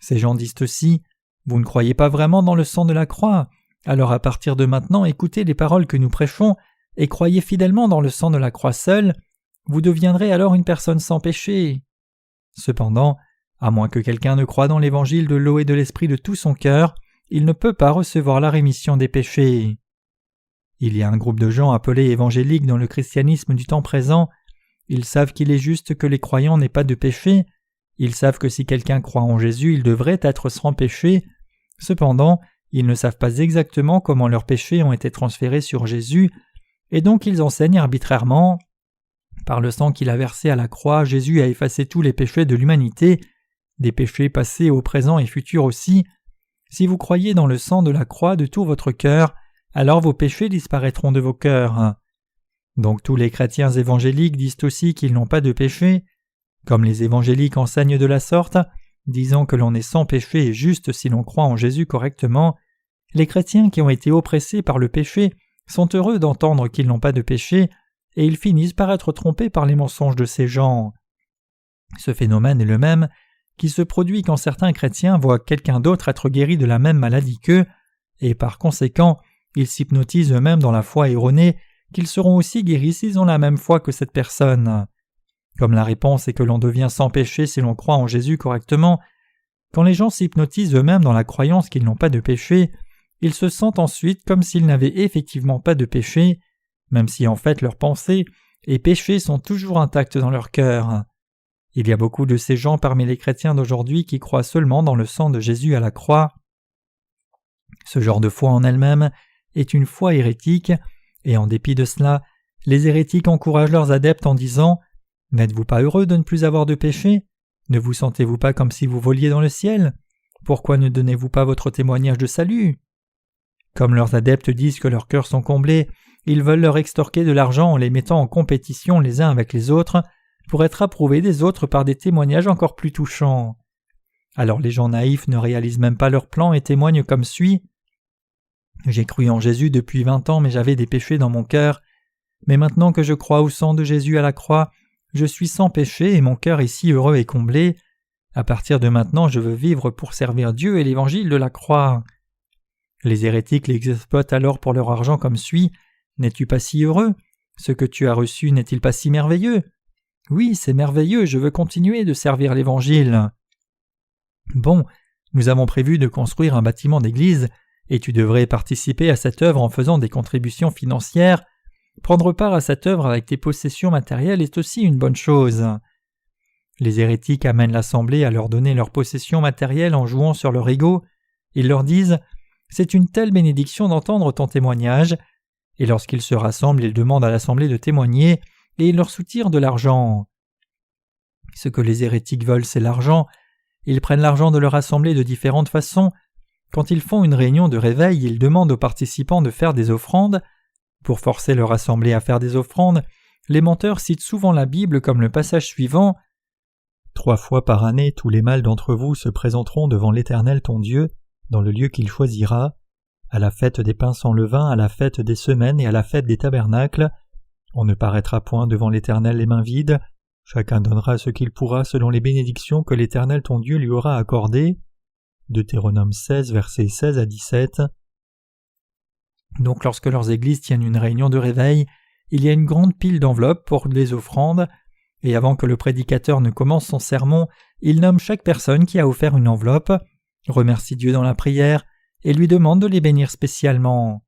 Ces gens disent aussi « Vous ne croyez pas vraiment dans le sang de la croix. Alors à partir de maintenant, écoutez les paroles que nous prêchons et croyez fidèlement dans le sang de la croix seul. Vous deviendrez alors une personne sans péché. » Cependant, à moins que quelqu'un ne croie dans l'évangile de l'eau et de l'esprit de tout son cœur, il ne peut pas recevoir la rémission des péchés. Il y a un groupe de gens appelés évangéliques dans le christianisme du temps présent. Ils savent qu'il est juste que les croyants n'aient pas de péché. Ils savent que si quelqu'un croit en Jésus, il devrait être sans péché. Cependant, ils ne savent pas exactement comment leurs péchés ont été transférés sur Jésus, et donc ils enseignent arbitrairement. Par le sang qu'il a versé à la croix, Jésus a effacé tous les péchés de l'humanité, des péchés passés au présent et futurs aussi. Si vous croyez dans le sang de la croix de tout votre cœur, alors vos péchés disparaîtront de vos cœurs. Donc tous les chrétiens évangéliques disent aussi qu'ils n'ont pas de péché. Comme les évangéliques enseignent de la sorte, disant que l'on est sans péché et juste si l'on croit en Jésus correctement, les chrétiens qui ont été oppressés par le péché sont heureux d'entendre qu'ils n'ont pas de péché, et ils finissent par être trompés par les mensonges de ces gens. Ce phénomène est le même qui se produit quand certains chrétiens voient quelqu'un d'autre être guéri de la même maladie qu'eux, et par conséquent, ils s'hypnotisent eux-mêmes dans la foi erronée qu'ils seront aussi guéris s'ils ont la même foi que cette personne. Comme la réponse est que l'on devient sans péché si l'on croit en Jésus correctement, quand les gens s'hypnotisent eux-mêmes dans la croyance qu'ils n'ont pas de péché, ils se sentent ensuite comme s'ils n'avaient effectivement pas de péché, même si en fait leurs pensées et péchés sont toujours intacts dans leur cœur. Il y a beaucoup de ces gens parmi les chrétiens d'aujourd'hui qui croient seulement dans le sang de Jésus à la croix. Ce genre de foi en elle-même est une foi hérétique, et en dépit de cela, les hérétiques encouragent leurs adeptes en disant « N'êtes-vous pas heureux de ne plus avoir de péché ? Ne vous sentez-vous pas comme si vous voliez dans le ciel ? Pourquoi ne donnez-vous pas votre témoignage de salut ?» Comme leurs adeptes disent que leurs cœurs sont comblés, ils veulent leur extorquer de l'argent en les mettant en compétition les uns avec les autres pour être approuvés des autres par des témoignages encore plus touchants. Alors les gens naïfs ne réalisent même pas leur plan et témoignent comme suit. « J'ai cru en Jésus depuis 20 ans mais j'avais des péchés dans mon cœur. Mais maintenant que je crois au sang de Jésus à la croix, je suis sans péché et mon cœur est si heureux et comblé. À partir de maintenant, je veux vivre pour servir Dieu et l'évangile de la croix. » Les hérétiques les exploitent alors pour leur argent comme suit. « N'es-tu pas si heureux ? Ce que tu as reçu n'est-il pas si merveilleux ? Oui, c'est merveilleux, je veux continuer de servir l'Évangile. » Bon, nous avons prévu de construire un bâtiment d'église, et tu devrais participer à cette œuvre en faisant des contributions financières. Prendre part à cette œuvre avec tes possessions matérielles est aussi une bonne chose. Les hérétiques amènent l'assemblée à leur donner leurs possessions matérielles en jouant sur leur ego. Ils leur disent « c'est une telle bénédiction d'entendre ton témoignage. Et lorsqu'ils se rassemblent, ils demandent à l'assemblée de témoigner, et ils leur soutirent de l'argent. Ce que les hérétiques veulent, c'est l'argent. Ils prennent l'argent de leur assemblée de différentes façons. Quand ils font une réunion de réveil, ils demandent aux participants de faire des offrandes. Pour forcer leur assemblée à faire des offrandes, les menteurs citent souvent la Bible comme le passage suivant. « 3 fois par année, tous les mâles d'entre vous se présenteront devant l'Éternel ton Dieu, dans le lieu qu'il choisira, à la fête des pains sans levain, à la fête des semaines et à la fête des tabernacles. On ne paraîtra point devant l'Éternel les mains vides. Chacun donnera ce qu'il pourra selon les bénédictions que l'Éternel ton Dieu lui aura accordées. » Deutéronome 16, versets 16 à 17. Donc lorsque leurs églises tiennent une réunion de réveil, il y a une grande pile d'enveloppes pour les offrandes, et avant que le prédicateur ne commence son sermon, il nomme chaque personne qui a offert une enveloppe, remercie Dieu dans la prière, et lui demande de les bénir spécialement.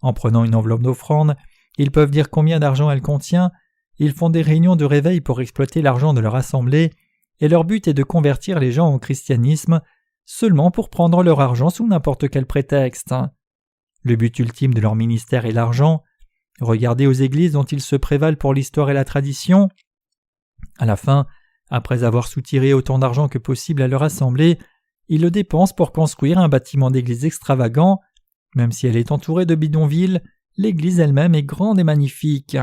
En prenant une enveloppe d'offrande, ils peuvent dire combien d'argent elle contient, ils font des réunions de réveil pour exploiter l'argent de leur assemblée, et leur but est de convertir les gens au christianisme, seulement pour prendre leur argent sous n'importe quel prétexte. Le but ultime de leur ministère est l'argent. Regardez aux églises dont ils se prévalent pour l'histoire et la tradition. À la fin, après avoir soutiré autant d'argent que possible à leur assemblée, ils le dépensent pour construire un bâtiment d'église extravagant. Même si elle est entourée de bidonvilles, l'église elle-même est grande et magnifique.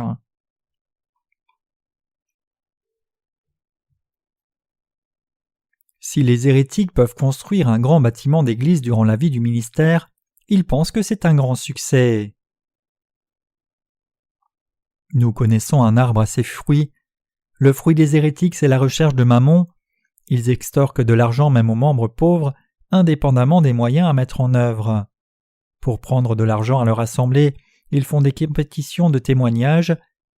Si les hérétiques peuvent construire un grand bâtiment d'église durant la vie du ministère, ils pensent que c'est un grand succès. Nous connaissons un arbre à ses fruits. Le fruit des hérétiques, c'est la recherche de mammon. Ils extorquent de l'argent même aux membres pauvres, indépendamment des moyens à mettre en œuvre. Pour prendre de l'argent à leur assemblée, ils font des compétitions de témoignages.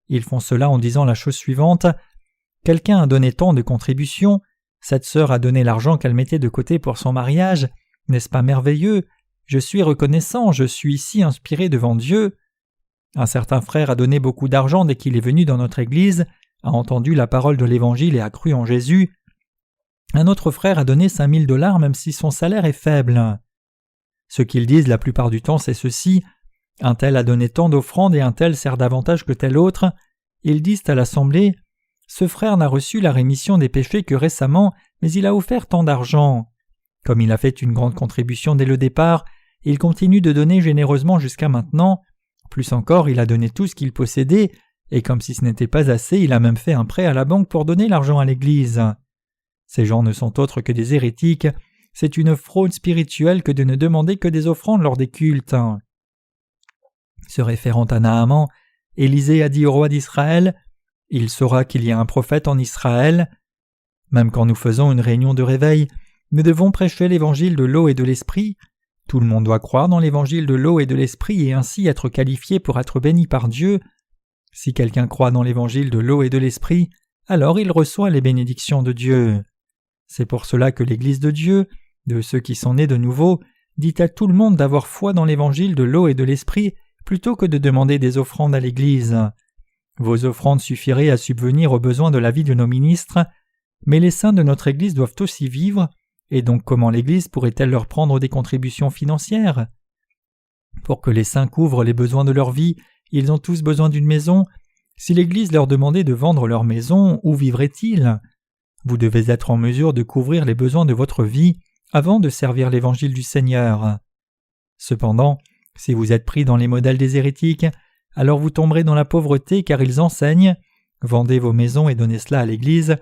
Ils font cela en disant la chose suivante: « Quelqu'un a donné tant de contributions, cette sœur a donné l'argent qu'elle mettait de côté pour son mariage, n'est-ce pas merveilleux? Je suis reconnaissant, je suis si inspiré devant Dieu. » Un certain frère a donné beaucoup d'argent dès qu'il est venu dans notre église, a entendu la parole de l'Évangile et a cru en Jésus. Un autre frère a donné 5 000 $ même si son salaire est faible. Ce qu'ils disent la plupart du temps, c'est ceci: un tel a donné tant d'offrandes et un tel sert davantage que tel autre. Ils disent à l'assemblée: ce frère n'a reçu la rémission des péchés que récemment, mais il a offert tant d'argent. Comme il a fait une grande contribution dès le départ, il continue de donner généreusement jusqu'à maintenant. Plus encore, il a donné tout ce qu'il possédait, et comme si ce n'était pas assez, il a même fait un prêt à la banque pour donner l'argent à l'Église. Ces gens ne sont autres que des hérétiques. C'est une fraude spirituelle que de ne demander que des offrandes lors des cultes. Se référant à Naaman, Élisée a dit au roi d'Israël: « Il saura qu'il y a un prophète en Israël. » Même quand nous faisons une réunion de réveil, nous devons prêcher l'évangile de l'eau et de l'esprit. Tout le monde doit croire dans l'évangile de l'eau et de l'esprit et ainsi être qualifié pour être béni par Dieu. Si quelqu'un croit dans l'évangile de l'eau et de l'esprit, alors il reçoit les bénédictions de Dieu. C'est pour cela que l'Église de Dieu, de ceux qui sont nés de nouveau, dit à tout le monde d'avoir foi dans l'évangile de l'eau et de l'esprit plutôt que de demander des offrandes à l'Église. Vos offrandes suffiraient à subvenir aux besoins de la vie de nos ministres, mais les saints de notre Église doivent aussi vivre, et donc comment l'Église pourrait-elle leur prendre des contributions financières? Pour que les saints couvrent les besoins de leur vie, ils ont tous besoin d'une maison. Si l'Église leur demandait de vendre leur maison, où vivraient-ils? Vous devez être en mesure de couvrir les besoins de votre vie avant de servir l'Évangile du Seigneur. Cependant, si vous êtes pris dans les modèles des hérétiques, alors vous tomberez dans la pauvreté car ils enseignent « Vendez vos maisons et donnez cela à l'Église ».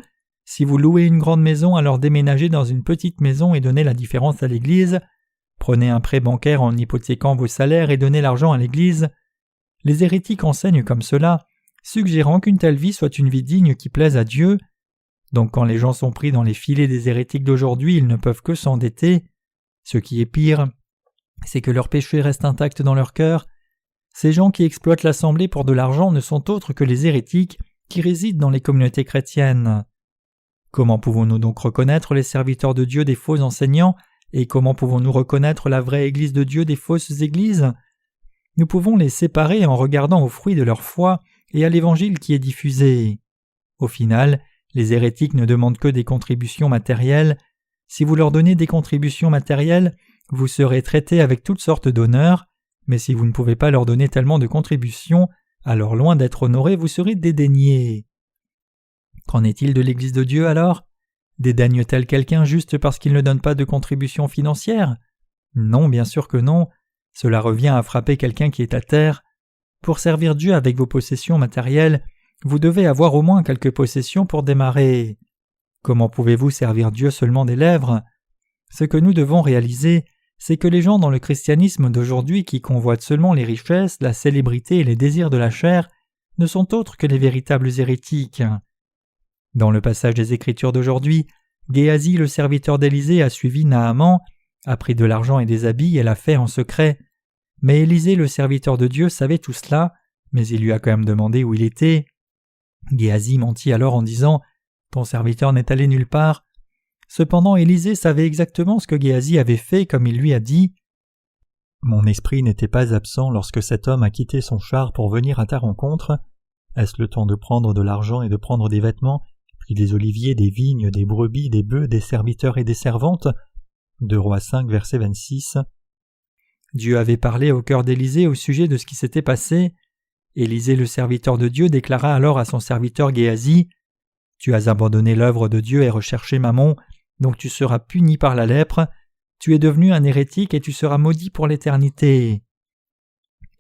Si vous louez une grande maison, alors déménagez dans une petite maison et donnez la différence à l'Église. Prenez un prêt bancaire en hypothéquant vos salaires et donnez l'argent à l'Église. Les hérétiques enseignent comme cela, suggérant qu'une telle vie soit une vie digne qui plaise à Dieu. Donc quand les gens sont pris dans les filets des hérétiques d'aujourd'hui, ils ne peuvent que s'endetter. Ce qui est pire, c'est que leur péché reste intact dans leur cœur. Ces gens qui exploitent l'assemblée pour de l'argent ne sont autres que les hérétiques qui résident dans les communautés chrétiennes. Comment pouvons-nous donc reconnaître les serviteurs de Dieu des faux enseignants et comment pouvons-nous reconnaître la vraie Église de Dieu des fausses églises? Nous pouvons les séparer en regardant aux fruits de leur foi et à l'Évangile qui est diffusé. Au final, les hérétiques ne demandent que des contributions matérielles. Si vous leur donnez des contributions matérielles, vous serez traités avec toutes sortes d'honneurs, mais si vous ne pouvez pas leur donner tellement de contributions, alors loin d'être honorés, vous serez dédaignés. Qu'en est-il de l'Église de Dieu alors ? Dédaigne-t-elle quelqu'un juste parce qu'il ne donne pas de contribution financière ? Non, bien sûr que non. Cela revient à frapper quelqu'un qui est à terre. Pour servir Dieu avec vos possessions matérielles, vous devez avoir au moins quelques possessions pour démarrer. Comment pouvez-vous servir Dieu seulement des lèvres ? Ce que nous devons réaliser, c'est que les gens dans le christianisme d'aujourd'hui qui convoitent seulement les richesses, la célébrité et les désirs de la chair ne sont autres que les véritables hérétiques. Dans le passage des Écritures d'aujourd'hui, Géasi, le serviteur d'Élisée, a suivi Naaman, a pris de l'argent et des habits et l'a fait en secret. Mais Élisée, le serviteur de Dieu, savait tout cela, mais il lui a quand même demandé où il était. Géasi mentit alors en disant « Ton serviteur n'est allé nulle part ». Cependant, Élisée savait exactement ce que Géasi avait fait comme il lui a dit. « Mon esprit n'était pas absent lorsque cet homme a quitté son char pour venir à ta rencontre. Est-ce le temps de prendre de l'argent et de prendre des vêtements, puis des oliviers, des vignes, des brebis, des bœufs, des serviteurs et des servantes » 2 Rois 5, verset 26. Dieu avait parlé au cœur d'Élisée au sujet de ce qui s'était passé. Élisée, le serviteur de Dieu, déclara alors à son serviteur Géasi « Tu as abandonné l'œuvre de Dieu et recherché Mammon, donc tu seras puni par la lèpre. Tu es devenu un hérétique et tu seras maudit pour l'éternité. »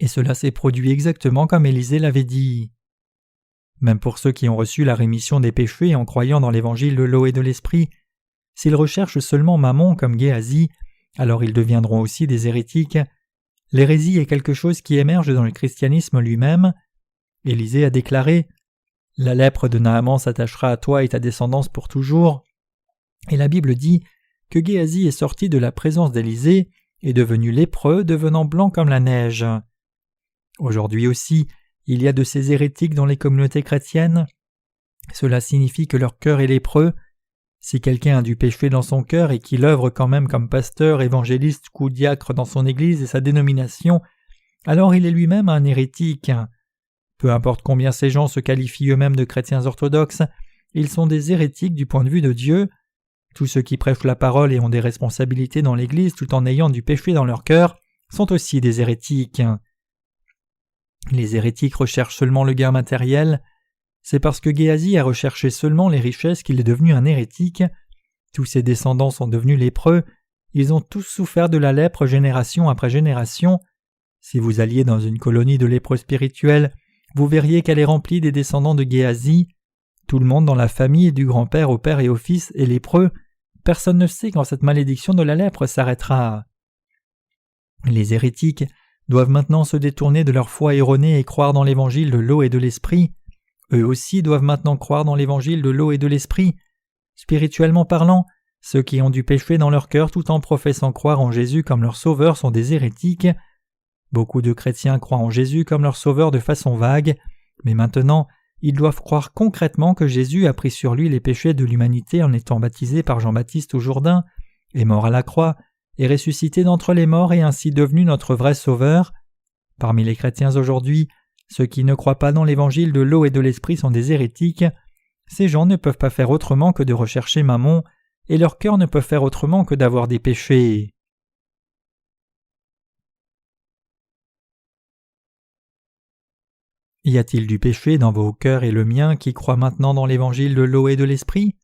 Et cela s'est produit exactement comme Élisée l'avait dit. Même pour ceux qui ont reçu la rémission des péchés en croyant dans l'évangile de l'eau et de l'esprit, s'ils recherchent seulement Mammon comme Géasi, alors ils deviendront aussi des hérétiques. L'hérésie est quelque chose qui émerge dans le christianisme lui-même. Élisée a déclaré « La lèpre de Naaman s'attachera à toi et ta descendance pour toujours ». Et la Bible dit que Géasi est sorti de la présence d'Élisée et devenu lépreux, devenant blanc comme la neige. Aujourd'hui aussi, il y a de ces hérétiques dans les communautés chrétiennes. Cela signifie que leur cœur est lépreux. Si quelqu'un a du péché dans son cœur et qu'il œuvre quand même comme pasteur, évangéliste ou diacre dans son église et sa dénomination, alors il est lui-même un hérétique. Peu importe combien ces gens se qualifient eux-mêmes de chrétiens orthodoxes, ils sont des hérétiques du point de vue de Dieu. Tous ceux qui prêchent la parole et ont des responsabilités dans l'église tout en ayant du péché dans leur cœur sont aussi des hérétiques. Les hérétiques recherchent seulement le gain matériel. C'est parce que Géasi a recherché seulement les richesses qu'il est devenu un hérétique. Tous ses descendants sont devenus lépreux. Ils ont tous souffert de la lèpre génération après génération. Si vous alliez dans une colonie de lépreux spirituels, vous verriez qu'elle est remplie des descendants de Géasi. Tout le monde dans la famille, du grand-père au père et au fils, est lépreux. Personne ne sait quand cette malédiction de la lèpre s'arrêtera. Les hérétiques doivent maintenant se détourner de leur foi erronée et croire dans l'évangile de l'eau et de l'esprit. Eux aussi doivent maintenant croire dans l'évangile de l'eau et de l'esprit. Spirituellement parlant, ceux qui ont du péché dans leur cœur tout en professant croire en Jésus comme leur sauveur sont des hérétiques. Beaucoup de chrétiens croient en Jésus comme leur sauveur de façon vague, mais maintenant, ils doivent croire concrètement que Jésus a pris sur lui les péchés de l'humanité en étant baptisé par Jean-Baptiste au Jourdain, est mort à la croix, est ressuscité d'entre les morts et ainsi devenu notre vrai sauveur. Parmi les chrétiens aujourd'hui, ceux qui ne croient pas dans l'évangile de l'eau et de l'esprit sont des hérétiques. Ces gens ne peuvent pas faire autrement que de rechercher Mammon, et leur cœur ne peut faire autrement que d'avoir des péchés. Y a-t-il du péché dans vos cœurs et le mien qui croient maintenant dans l'évangile de l'eau et de l'esprit ?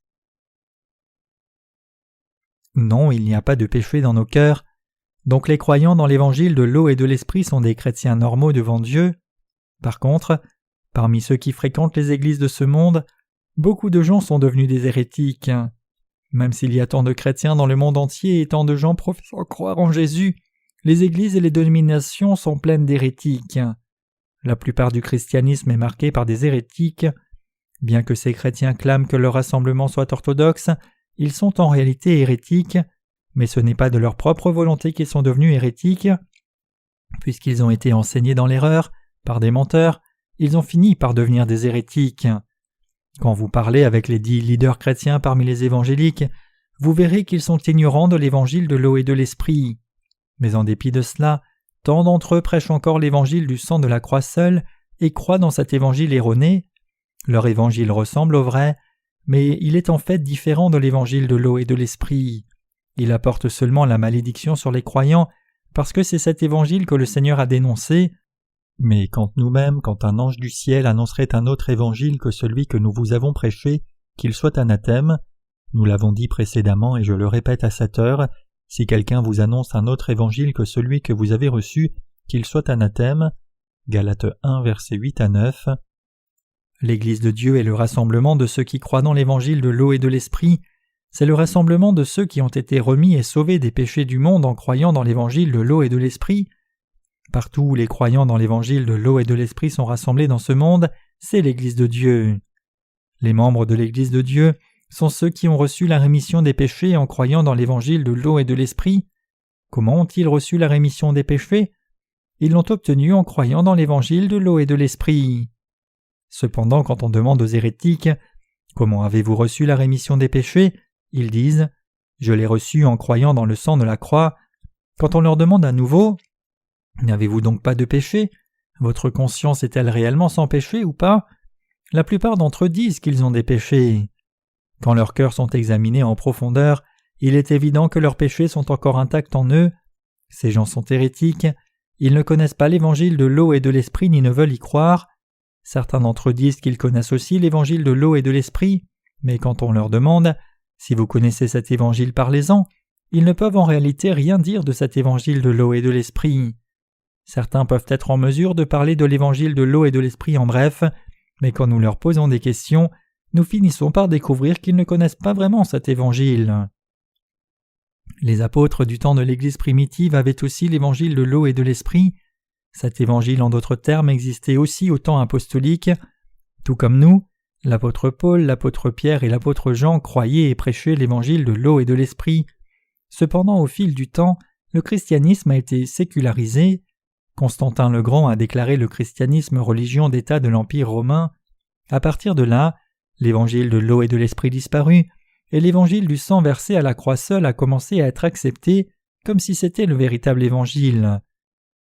Non, il n'y a pas de péché dans nos cœurs. Donc les croyants dans l'évangile de l'eau et de l'esprit sont des chrétiens normaux devant Dieu. Par contre, parmi ceux qui fréquentent les églises de ce monde, beaucoup de gens sont devenus des hérétiques. Même s'il y a tant de chrétiens dans le monde entier et tant de gens professant croire en Jésus, les églises et les dénominations sont pleines d'hérétiques. La plupart du christianisme est marqué par des hérétiques. Bien que ces chrétiens clament que leur rassemblement soit orthodoxe, ils sont en réalité hérétiques, mais ce n'est pas de leur propre volonté qu'ils sont devenus hérétiques. Puisqu'ils ont été enseignés dans l'erreur, par des menteurs, ils ont fini par devenir des hérétiques. Quand vous parlez avec les 10 leaders chrétiens parmi les évangéliques, vous verrez qu'ils sont ignorants de l'évangile de l'eau et de l'esprit. Mais en dépit de cela, tant d'entre eux prêchent encore l'évangile du sang de la croix seul et croient dans cet évangile erroné. Leur évangile ressemble au vrai, mais il est en fait différent de l'évangile de l'eau et de l'esprit. Il apporte seulement la malédiction sur les croyants parce que c'est cet évangile que le Seigneur a dénoncé. Mais quand un ange du ciel annoncerait un autre évangile que celui que nous vous avons prêché, qu'il soit anathème, nous l'avons dit précédemment et je le répète à cette heure, si quelqu'un vous annonce un autre évangile que celui que vous avez reçu, qu'il soit anathème. Galates 1, versets 8 à 9. L'Église de Dieu est le rassemblement de ceux qui croient dans l'évangile de l'eau et de l'esprit. C'est le rassemblement de ceux qui ont été remis et sauvés des péchés du monde en croyant dans l'évangile de l'eau et de l'esprit. Partout où les croyants dans l'évangile de l'eau et de l'esprit sont rassemblés dans ce monde, c'est l'Église de Dieu. Les membres de l'Église de Dieu sont ceux qui ont reçu la rémission des péchés en croyant dans l'évangile de l'eau et de l'esprit. Comment ont-ils reçu la rémission des péchés? Ils l'ont obtenue en croyant dans l'évangile de l'eau et de l'esprit. Cependant, quand on demande aux hérétiques « Comment avez-vous reçu la rémission des péchés ?» ils disent « Je l'ai reçue en croyant dans le sang de la croix. » Quand on leur demande à nouveau « N'avez-vous donc pas de péché? Votre conscience est-elle réellement sans péché ou pas ?» La plupart d'entre eux disent qu'ils ont des péchés. Quand leurs cœurs sont examinés en profondeur, il est évident que leurs péchés sont encore intacts en eux. Ces gens sont hérétiques. Ils ne connaissent pas l'évangile de l'eau et de l'esprit ni ne veulent y croire. Certains d'entre eux disent qu'ils connaissent aussi l'évangile de l'eau et de l'esprit, mais quand on leur demande « Si vous connaissez cet évangile, parlez-en », ils ne peuvent en réalité rien dire de cet évangile de l'eau et de l'esprit. Certains peuvent être en mesure de parler de l'évangile de l'eau et de l'esprit en bref, mais quand nous leur posons des questions, nous finissons par découvrir qu'ils ne connaissent pas vraiment cet évangile. Les apôtres du temps de l'Église primitive avaient aussi l'évangile de l'eau et de l'esprit. Cet évangile, en d'autres termes, existait aussi au temps apostolique. Tout comme nous, l'apôtre Paul, l'apôtre Pierre et l'apôtre Jean croyaient et prêchaient l'évangile de l'eau et de l'esprit. Cependant, au fil du temps, le christianisme a été sécularisé. Constantin le Grand a déclaré le christianisme religion d'État de l'Empire romain. À partir de là, l'évangile de l'eau et de l'esprit disparut, et l'évangile du sang versé à la croix seul a commencé à être accepté comme si c'était le véritable évangile.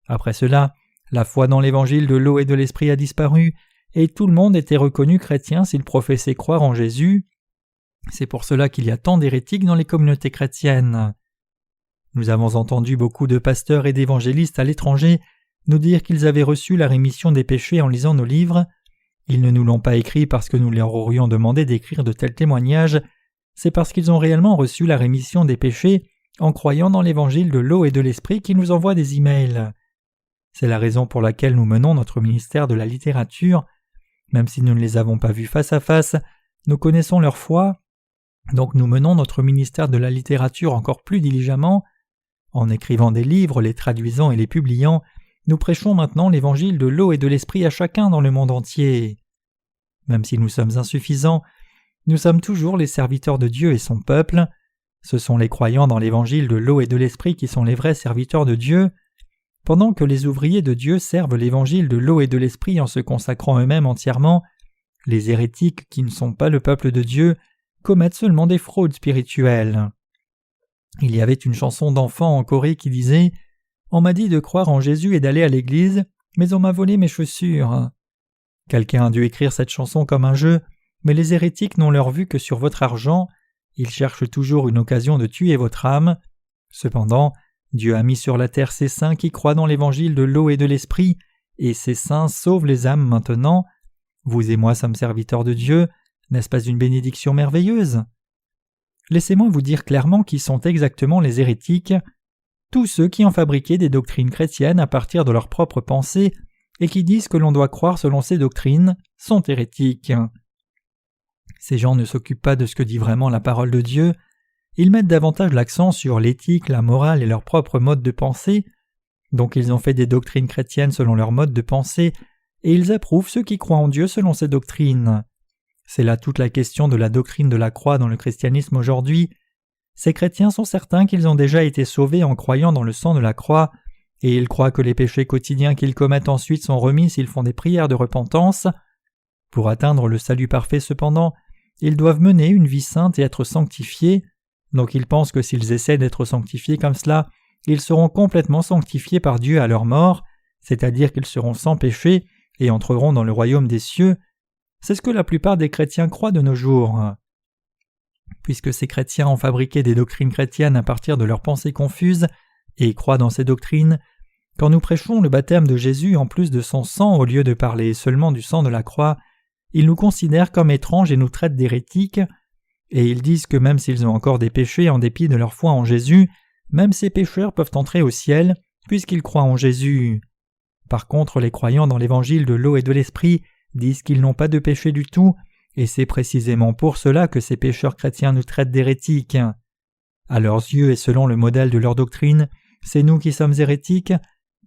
Après cela, la foi dans l'évangile de l'eau et de l'esprit a disparu, et tout le monde était reconnu chrétien s'il professait croire en Jésus. C'est pour cela qu'il y a tant d'hérétiques dans les communautés chrétiennes. Nous avons entendu beaucoup de pasteurs et d'évangélistes à l'étranger nous dire qu'ils avaient reçu la rémission des péchés en lisant nos livres. Ils ne nous l'ont pas écrit parce que nous leur aurions demandé d'écrire de tels témoignages, c'est parce qu'ils ont réellement reçu la rémission des péchés en croyant dans l'évangile de l'eau et de l'esprit qui nous envoie des emails. C'est la raison pour laquelle nous menons notre ministère de la littérature. Même si nous ne les avons pas vus face à face, nous connaissons leur foi, donc nous menons notre ministère de la littérature encore plus diligemment. En écrivant des livres, les traduisant et les publiant, nous prêchons maintenant l'évangile de l'eau et de l'esprit à chacun dans le monde entier. Même si nous sommes insuffisants, nous sommes toujours les serviteurs de Dieu et son peuple. Ce sont les croyants dans l'évangile de l'eau et de l'esprit qui sont les vrais serviteurs de Dieu. Pendant que les ouvriers de Dieu servent l'évangile de l'eau et de l'esprit en se consacrant eux-mêmes entièrement, les hérétiques qui ne sont pas le peuple de Dieu commettent seulement des fraudes spirituelles. Il y avait une chanson d'enfant en Corée qui disait « On m'a dit de croire en Jésus et d'aller à l'église, mais on m'a volé mes chaussures. » Quelqu'un a dû écrire cette chanson comme un jeu, mais les hérétiques n'ont leur vue que sur votre argent. Ils cherchent toujours une occasion de tuer votre âme. Cependant, Dieu a mis sur la terre ses saints qui croient dans l'évangile de l'eau et de l'esprit, et ces saints sauvent les âmes maintenant. Vous et moi sommes serviteurs de Dieu, n'est-ce pas une bénédiction merveilleuse? Laissez-moi vous dire clairement qui sont exactement les hérétiques. Tous ceux qui ont fabriqué des doctrines chrétiennes à partir de leurs propres pensées et qui disent que l'on doit croire selon ces doctrines sont hérétiques. Ces gens ne s'occupent pas de ce que dit vraiment la parole de Dieu. Ils mettent davantage l'accent sur l'éthique, la morale et leur propre mode de pensée. Donc ils ont fait des doctrines chrétiennes selon leur mode de pensée et ils approuvent ceux qui croient en Dieu selon ces doctrines. C'est là toute la question de la doctrine de la croix dans le christianisme aujourd'hui. Ces chrétiens sont certains qu'ils ont déjà été sauvés en croyant dans le sang de la croix, et ils croient que les péchés quotidiens qu'ils commettent ensuite sont remis s'ils font des prières de repentance. Pour atteindre le salut parfait cependant, ils doivent mener une vie sainte et être sanctifiés, donc ils pensent que s'ils essaient d'être sanctifiés comme cela, ils seront complètement sanctifiés par Dieu à leur mort, c'est-à-dire qu'ils seront sans péché et entreront dans le royaume des cieux. C'est ce que la plupart des chrétiens croient de nos jours. puisque ces chrétiens ont fabriqué des doctrines chrétiennes à partir de leurs pensées confuses et croient dans ces doctrines, quand nous prêchons le baptême de Jésus en plus de son sang au lieu de parler seulement du sang de la croix, ils nous considèrent comme étranges et nous traitent d'hérétiques, et ils disent que même s'ils ont encore des péchés en dépit de leur foi en Jésus, même ces pécheurs peuvent entrer au ciel puisqu'ils croient en Jésus. Par contre, les croyants dans l'évangile de l'eau et de l'esprit disent qu'ils n'ont pas de péché du tout, et c'est précisément pour cela que ces pécheurs chrétiens nous traitent d'hérétiques. À leurs yeux et selon le modèle de leur doctrine, c'est nous qui sommes hérétiques,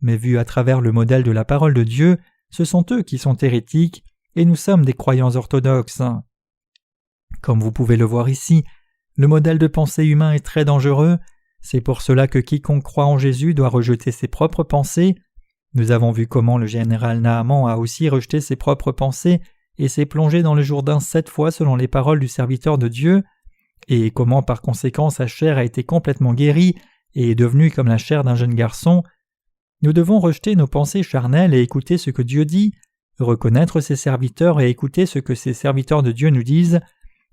mais vu à travers le modèle de la parole de Dieu, ce sont eux qui sont hérétiques, et nous sommes des croyants orthodoxes. Comme vous pouvez le voir ici, le modèle de pensée humain est très dangereux, c'est pour cela que quiconque croit en Jésus doit rejeter ses propres pensées. Nous avons vu comment le général Naaman a aussi rejeté ses propres pensées et s'est plongé dans le Jourdain 7 fois selon les paroles du serviteur de Dieu, et comment par conséquent sa chair a été complètement guérie et est devenue comme la chair d'un jeune garçon. Nous devons rejeter nos pensées charnelles et écouter ce que Dieu dit, reconnaître ses serviteurs et écouter ce que ces serviteurs de Dieu nous disent,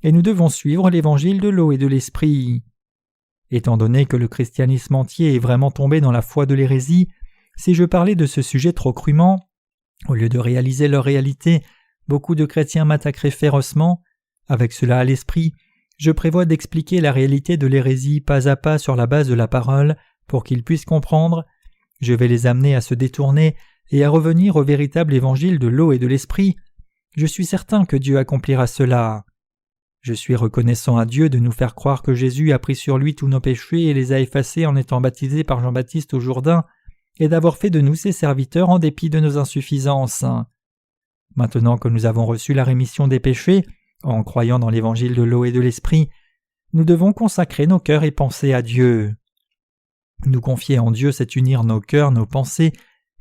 et nous devons suivre l'évangile de l'eau et de l'esprit. Étant donné que le christianisme entier est vraiment tombé dans la foi de l'hérésie, si je parlais de ce sujet trop crûment, au lieu de réaliser leur réalité, beaucoup de chrétiens m'attaqueraient férocement. Avec cela à l'esprit, je prévois d'expliquer la réalité de l'hérésie pas à pas sur la base de la parole pour qu'ils puissent comprendre. Je vais les amener à se détourner et à revenir au véritable évangile de l'eau et de l'esprit. Je suis certain que Dieu accomplira cela. Je suis reconnaissant à Dieu de nous faire croire que Jésus a pris sur lui tous nos péchés et les a effacés en étant baptisé par Jean-Baptiste au Jourdain, et d'avoir fait de nous ses serviteurs en dépit de nos insuffisances. Maintenant que nous avons reçu la rémission des péchés, en croyant dans l'évangile de l'eau et de l'esprit, nous devons consacrer nos cœurs et pensées à Dieu. Nous confier en Dieu, c'est unir nos cœurs, nos pensées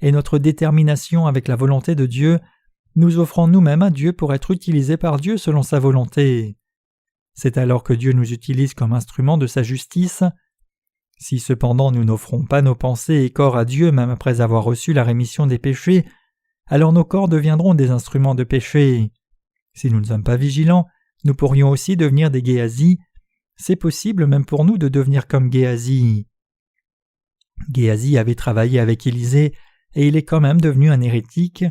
et notre détermination avec la volonté de Dieu, nous offrant nous-mêmes à Dieu pour être utilisés par Dieu selon sa volonté. C'est alors que Dieu nous utilise comme instruments de sa justice. Si cependant nous n'offrons pas nos pensées et corps à Dieu même après avoir reçu la rémission des péchés, alors nos corps deviendront des instruments de péché. Si nous ne sommes pas vigilants, nous pourrions aussi devenir des Géasi. C'est possible même pour nous de devenir comme Géasi. Géasi avait travaillé avec Élisée et il est quand même devenu un hérétique.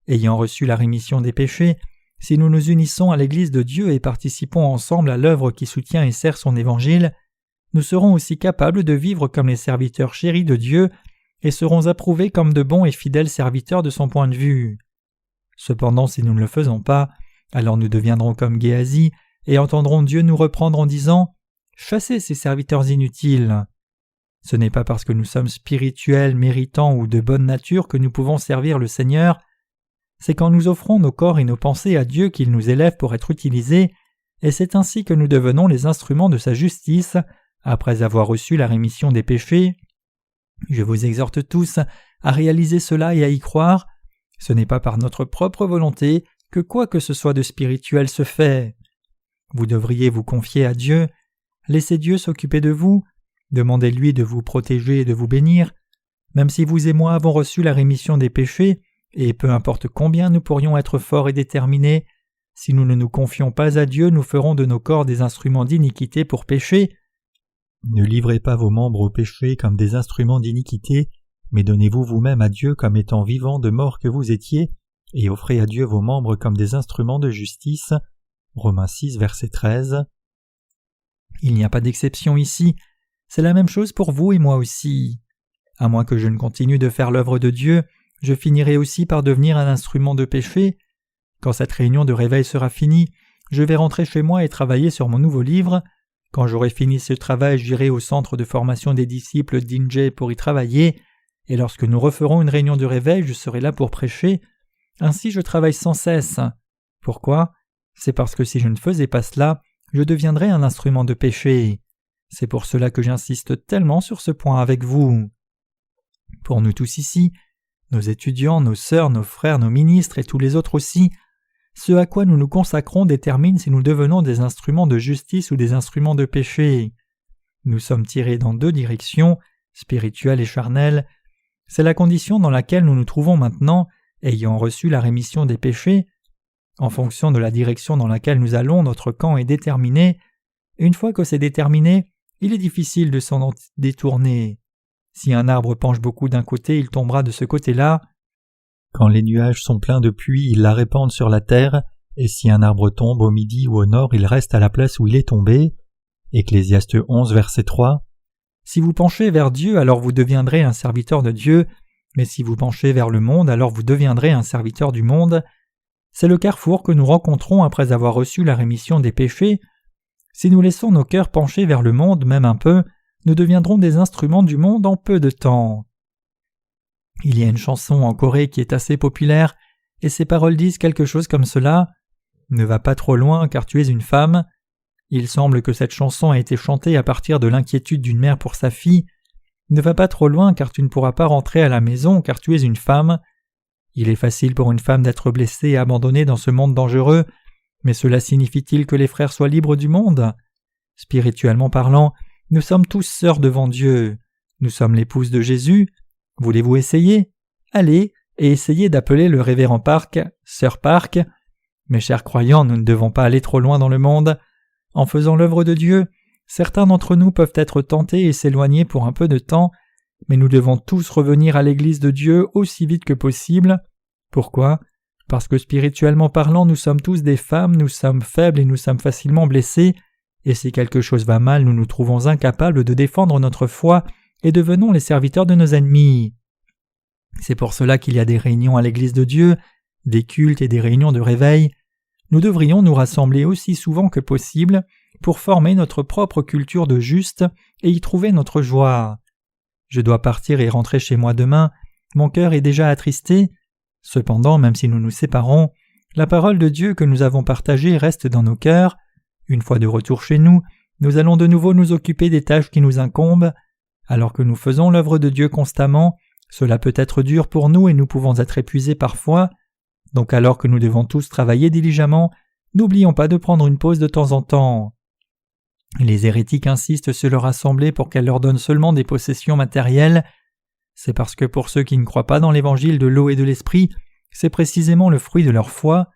Ayant reçu la rémission des péchés, si nous nous unissons à l'Église de Dieu et participons ensemble à l'œuvre qui soutient et sert son évangile, nous serons aussi capables de vivre comme les serviteurs chéris de Dieu et serons approuvés comme de bons et fidèles serviteurs de son point de vue. Cependant, si nous ne le faisons pas, alors nous deviendrons comme Géasi et entendrons Dieu nous reprendre en disant « Chassez ces serviteurs inutiles ». Ce n'est pas parce que nous sommes spirituels, méritants ou de bonne nature que nous pouvons servir le Seigneur. C'est quand nous offrons nos corps et nos pensées à Dieu qu'il nous élève pour être utilisés, et c'est ainsi que nous devenons les instruments de sa justice, après avoir reçu la rémission des péchés. Je vous exhorte tous à réaliser cela et à y croire. Ce n'est pas par notre propre volonté que quoi que ce soit de spirituel se fait. Vous devriez vous confier à Dieu, laissez Dieu s'occuper de vous, demandez-lui de vous protéger et de vous bénir. Même si vous et moi avons reçu la rémission des péchés, et peu importe combien nous pourrions être forts et déterminés, si nous ne nous confions pas à Dieu, nous ferons de nos corps des instruments d'iniquité pour pécher. Ne livrez pas vos membres au péché comme des instruments d'iniquité, mais donnez-vous vous-même à Dieu comme étant vivants de mort que vous étiez, et offrez à Dieu vos membres comme des instruments de justice. Romains 6, verset 13. Il n'y a pas d'exception ici, c'est la même chose pour vous et moi aussi. À moins que je ne continue de faire l'œuvre de Dieu, je finirai aussi par devenir un instrument de péché. Quand cette réunion de réveil sera finie, je vais rentrer chez moi et travailler sur mon nouveau livre. Quand j'aurai fini ce travail, j'irai au centre de formation des disciples d'Injé pour y travailler, et lorsque nous referons une réunion de réveil, je serai là pour prêcher. Ainsi je travaille sans cesse. Pourquoi ? C'est parce que si je ne faisais pas cela, je deviendrais un instrument de péché. C'est pour cela que j'insiste tellement sur ce point avec vous. Pour nous tous ici, nos étudiants, nos sœurs, nos frères, nos ministres et tous les autres aussi, ce à quoi nous nous consacrons détermine si nous devenons des instruments de justice ou des instruments de péché. Nous sommes tirés dans deux directions, spirituelle et charnelle. C'est la condition dans laquelle nous nous trouvons maintenant, ayant reçu la rémission des péchés. En fonction de la direction dans laquelle nous allons, notre camp est déterminé, et une fois que c'est déterminé, il est difficile de s'en détourner. Si un arbre penche beaucoup d'un côté, il tombera de ce côté-là. Quand les nuages sont pleins de pluie, ils la répandent sur la terre, et si un arbre tombe au midi ou au nord, il reste à la place où il est tombé. Ecclésiaste 11, verset 3. Si vous penchez vers Dieu, alors vous deviendrez un serviteur de Dieu, mais si vous penchez vers le monde, alors vous deviendrez un serviteur du monde. C'est le carrefour que nous rencontrons après avoir reçu la rémission des péchés. Si nous laissons nos cœurs pencher vers le monde, même un peu, nous deviendrons des instruments du monde en peu de temps. Il y a une chanson en Corée qui est assez populaire, et ses paroles disent quelque chose comme cela. « Ne va pas trop loin car tu es une femme ». Il semble que cette chanson a été chantée à partir de l'inquiétude d'une mère pour sa fille. « Ne va pas trop loin car tu ne pourras pas rentrer à la maison car tu es une femme ». Il est facile pour une femme d'être blessée et abandonnée dans ce monde dangereux, mais cela signifie-t-il que les frères soient libres du monde? Spirituellement parlant, nous sommes tous sœurs devant Dieu. Nous sommes l'épouse de Jésus. Voulez-vous essayer? Allez et essayez d'appeler le révérend Park, sœur Park. Mes chers croyants, nous ne devons pas aller trop loin dans le monde. En faisant l'œuvre de Dieu, certains d'entre nous peuvent être tentés et s'éloigner pour un peu de temps, mais nous devons tous revenir à l'Église de Dieu aussi vite que possible. Pourquoi? Parce que spirituellement parlant, nous sommes tous des femmes, nous sommes faibles et nous sommes facilement blessés, et si quelque chose va mal, nous nous trouvons incapables de défendre notre foi et devenons les serviteurs de nos ennemis. C'est pour cela qu'il y a des réunions à l'Église de Dieu, des cultes et des réunions de réveil. Nous devrions nous rassembler aussi souvent que possible pour former notre propre culture de juste et y trouver notre joie. Je dois partir et rentrer chez moi demain, mon cœur est déjà attristé. Cependant, même si nous nous séparons, la parole de Dieu que nous avons partagée reste dans nos cœurs. Une fois de retour chez nous, nous allons de nouveau nous occuper des tâches qui nous incombent. Alors que nous faisons l'œuvre de Dieu constamment, cela peut être dur pour nous et nous pouvons être épuisés parfois. Donc alors que nous devons tous travailler diligemment, n'oublions pas de prendre une pause de temps en temps. Les hérétiques insistent sur leur assemblée pour qu'elle leur donne seulement des possessions matérielles. C'est parce que pour ceux qui ne croient pas dans l'évangile de l'eau et de l'esprit, c'est précisément le fruit de leur foi.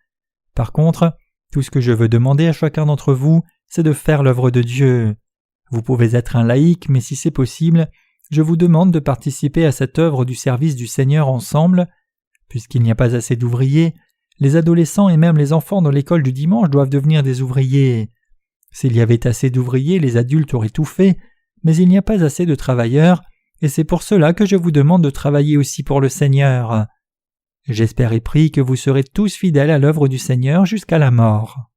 Par contre, tout ce que je veux demander à chacun d'entre vous, c'est de faire l'œuvre de Dieu. Vous pouvez être un laïc, mais si c'est possible, je vous demande de participer à cette œuvre du service du Seigneur ensemble. Puisqu'il n'y a pas assez d'ouvriers, les adolescents et même les enfants dans l'école du dimanche doivent devenir des ouvriers. S'il y avait assez d'ouvriers, les adultes auraient tout fait, mais il n'y a pas assez de travailleurs, et c'est pour cela que je vous demande de travailler aussi pour le Seigneur. J'espère et prie que vous serez tous fidèles à l'œuvre du Seigneur jusqu'à la mort.